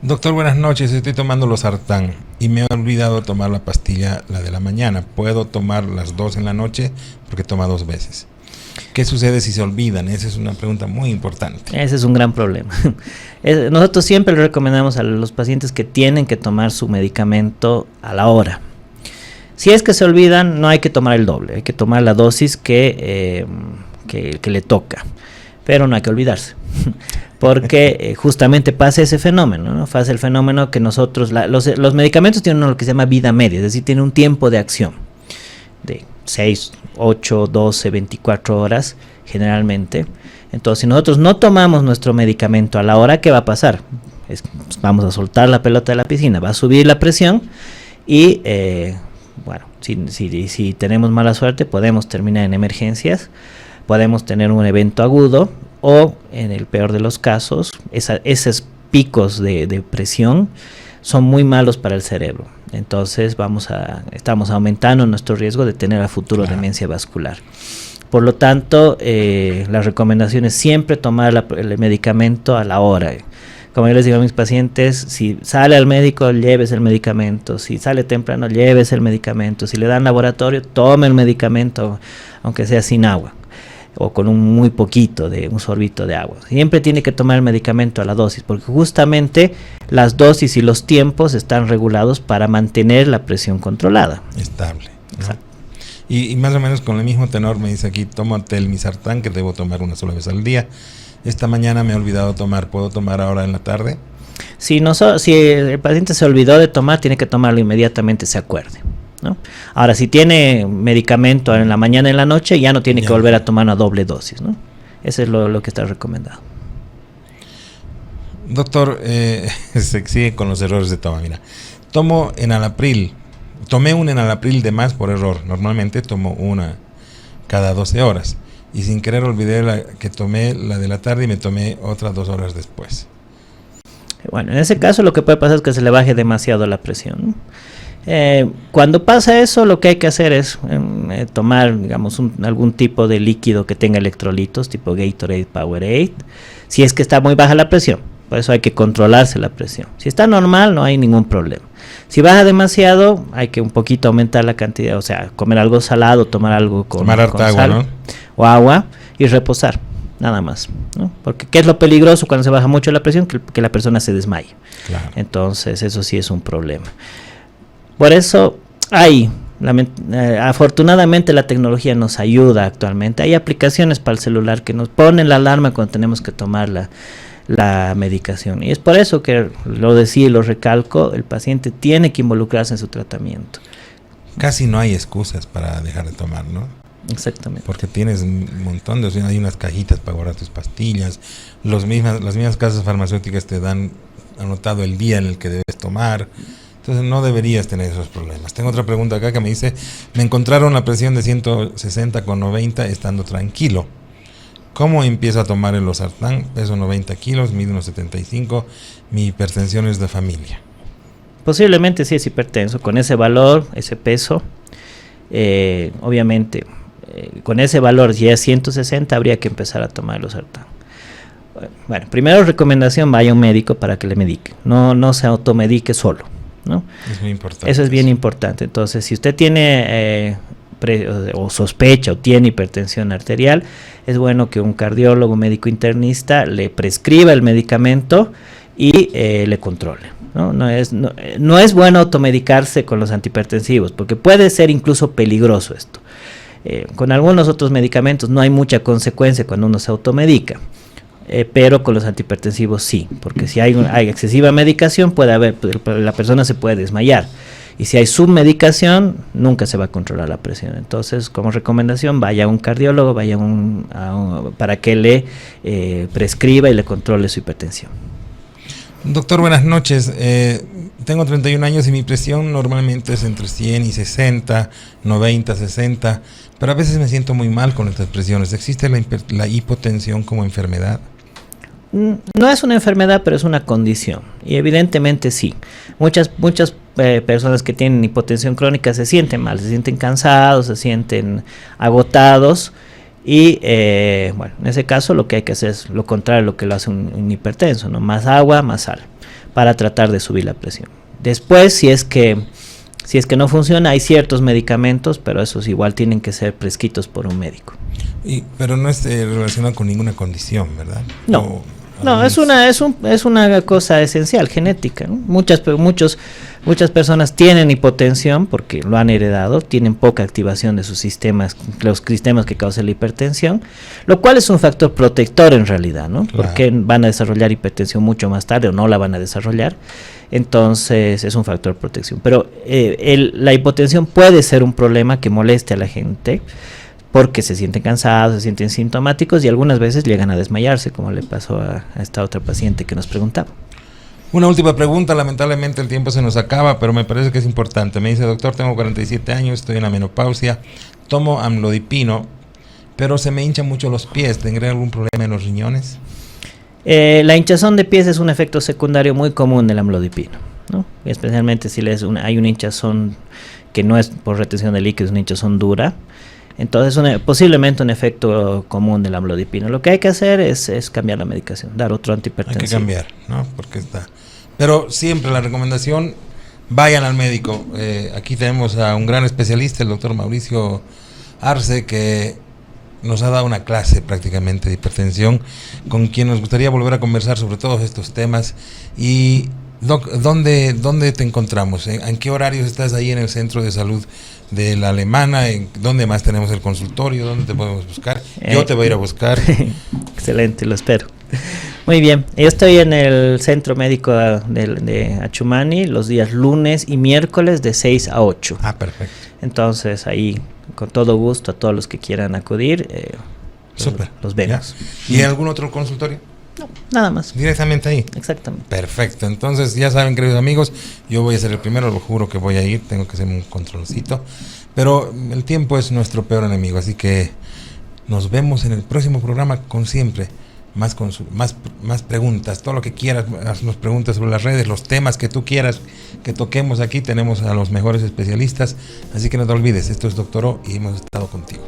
Doctor, buenas noches. Estoy tomando losartán y me he olvidado tomar la pastilla, la de la mañana. ¿Puedo tomar las 2 en la noche? Porque toma 2 veces. ¿Qué sucede si se olvidan? Esa es una pregunta muy importante. Ese es un gran problema. Nosotros siempre le recomendamos a los pacientes que tienen que tomar su medicamento a la hora. Si es que se olvidan, no hay que tomar el doble, hay que tomar la dosis que le toca, pero no hay que olvidarse, porque justamente pasa ese fenómeno, ¿no? Pasa el fenómeno que nosotros, los medicamentos tienen lo que se llama vida media, es decir, tienen un tiempo de acción de 6, 8, 12, 24 horas generalmente. Entonces, si nosotros no tomamos nuestro medicamento a la hora, ¿qué va a pasar? Vamos a soltar la pelota de la piscina, va a subir la presión y bueno, si tenemos mala suerte podemos terminar en emergencias, podemos tener un evento agudo o en el peor de los casos esos picos de presión son muy malos para el cerebro. Entonces estamos aumentando nuestro riesgo de tener a futuro demencia vascular. Por lo tanto, la recomendación es siempre tomar el medicamento a la hora. Como yo les digo a mis pacientes, si sale al médico, lleves el medicamento. Si sale temprano, lleves el medicamento. Si le dan laboratorio, tome el medicamento, aunque sea sin agua o con un sorbito de agua. Siempre tiene que tomar el medicamento a la dosis, porque justamente las dosis y los tiempos están regulados para mantener la presión controlada. Estable, ¿no? Y más o menos con el mismo tenor me dice aquí, tómate el misartán que debo tomar una sola vez al día. Esta mañana me he olvidado tomar, ¿puedo tomar ahora en la tarde? Si el paciente se olvidó de tomar, tiene que tomarlo inmediatamente, se acuerde, ¿no? Ahora, si tiene medicamento en la mañana y en la noche, ya no tiene que volver a tomar una doble dosis, ¿no? Eso es lo que está recomendado. Doctor, se sigue con los errores de toma. Mira, tomé un enalapril de más por error. Normalmente tomo una cada 12 horas. Y sin querer olvidé que tomé la de la tarde y me tomé otras 2 horas después. Bueno, en ese caso lo que puede pasar es que se le baje demasiado la presión. Cuando pasa eso, lo que hay que hacer es tomar, digamos, algún tipo de líquido que tenga electrolitos, tipo Gatorade, Powerade, si es que está muy baja la presión. Por eso hay que controlarse la presión. Si está normal, no hay ningún problema. Si baja demasiado, hay que un poquito aumentar la cantidad, o sea, comer algo salado, tomar algo con harta agua, sal, ¿no? O agua, y reposar, nada más, ¿no? Porque ¿qué es lo peligroso cuando se baja mucho la presión? Que la persona se desmaye. Claro. Entonces, eso sí es un problema. Por eso, afortunadamente la tecnología nos ayuda actualmente. Hay aplicaciones para el celular que nos ponen la alarma cuando tenemos que tomar la medicación. Y es por eso que lo decía y lo recalco, el paciente tiene que involucrarse en su tratamiento. Casi no hay excusas para dejar de tomar, ¿no? Exactamente. Porque tienes un montón hay unas cajitas para guardar tus pastillas, las mismas casas farmacéuticas te dan anotado el día en el que debes tomar, entonces no deberías tener esos problemas. Tengo otra pregunta acá que me dice, me encontraron la presión de 160/90 estando tranquilo. ¿Cómo empiezo a tomar el losartán? Peso 90 kilos, mido unos 75, mi hipertensión es de familia. Posiblemente sí es hipertenso, con ese valor, ese peso, obviamente, con ese valor ya 160 habría que empezar a tomar el losartán. Bueno, primero recomendación, vaya a un médico para que le medique, no se automedique solo, ¿no? Es muy importante. Eso es bien importante. Entonces, si usted tiene o sospecha o tiene hipertensión arterial, es bueno que un cardiólogo, médico internista le prescriba el medicamento y le controle, ¿no? No es bueno automedicarse con los antihipertensivos, porque puede ser incluso peligroso esto. Con algunos otros medicamentos no hay mucha consecuencia cuando uno se automedica, pero con los antihipertensivos sí, porque si hay excesiva medicación la persona se puede desmayar, y si hay submedicación nunca se va a controlar la presión. Entonces, como recomendación, vaya a un cardiólogo, para que le prescriba y le controle su hipertensión. Doctor, buenas noches. Tengo 31 años y mi presión normalmente es entre 100 y 60, 90, 60, pero a veces me siento muy mal con estas presiones. ¿Existe la hipotensión como enfermedad? No es una enfermedad, pero es una condición, y evidentemente sí. Muchas personas que tienen hipotensión crónica se sienten mal, se sienten cansados, se sienten agotados, y bueno, en ese caso lo que hay que hacer es lo contrario a lo que lo hace un hipertenso, ¿no? Más agua, más sal. para tratar de subir la presión. Después, si es que no funciona, hay ciertos medicamentos, pero esos igual tienen que ser prescritos por un médico. Pero no es relacionado con ninguna condición, ¿verdad? No, es una cosa esencial, genética, ¿no? Muchas personas tienen hipotensión porque lo han heredado, tienen poca activación de sus sistemas, los sistemas que causan la hipertensión, lo cual es un factor protector en realidad, ¿no? Claro. Porque van a desarrollar hipertensión mucho más tarde o no la van a desarrollar. Entonces es un factor de protección. Pero la hipotensión puede ser un problema que moleste a la gente porque se sienten cansados, se sienten sintomáticos y algunas veces llegan a desmayarse, como le pasó a esta otra paciente que nos preguntaba. Una última pregunta, lamentablemente el tiempo se nos acaba, pero me parece que es importante. Me dice, doctor, tengo 47 años, estoy en la menopausia, tomo amlodipino, pero se me hinchan mucho los pies. ¿Tendré algún problema en los riñones? La hinchazón de pies es un efecto secundario muy común del amlodipino, ¿no? Especialmente si hay una hinchazón que no es por retención de líquidos, una hinchazón dura. Entonces, posiblemente un efecto común del amlodipino. Lo que hay que hacer es cambiar la medicación, dar otro antihipertensivo. Hay que cambiar, ¿no? Porque está. Pero siempre la recomendación, vayan al médico. Aquí tenemos a un gran especialista, el doctor Mauricio Arce, que nos ha dado una clase prácticamente de hipertensión, con quien nos gustaría volver a conversar sobre todos estos temas. Y Doc, ¿dónde te encontramos? ¿En qué horarios estás ahí en el centro de salud de la Alemana? ¿Dónde más tenemos el consultorio? ¿Dónde te podemos buscar? Yo te voy a ir a buscar. Excelente, lo espero. Muy bien, yo estoy en el centro médico de Achumani los días lunes y miércoles de 6 a 8. Ah, perfecto. Entonces ahí, con todo gusto, a todos los que quieran acudir, los vemos. ¿Y algún otro consultorio? No, nada más. ¿Directamente ahí? Exactamente. Perfecto. Entonces, ya saben, queridos amigos, yo voy a ser el primero, lo juro que voy a ir, tengo que hacer un controlcito. Pero el tiempo es nuestro peor enemigo, así que nos vemos en el próximo programa, con siempre más preguntas, todo lo que quieras, haznos preguntas sobre las redes, los temas que tú quieras que toquemos aquí, tenemos a los mejores especialistas, así que no te olvides, esto es Doctor O y hemos estado contigo.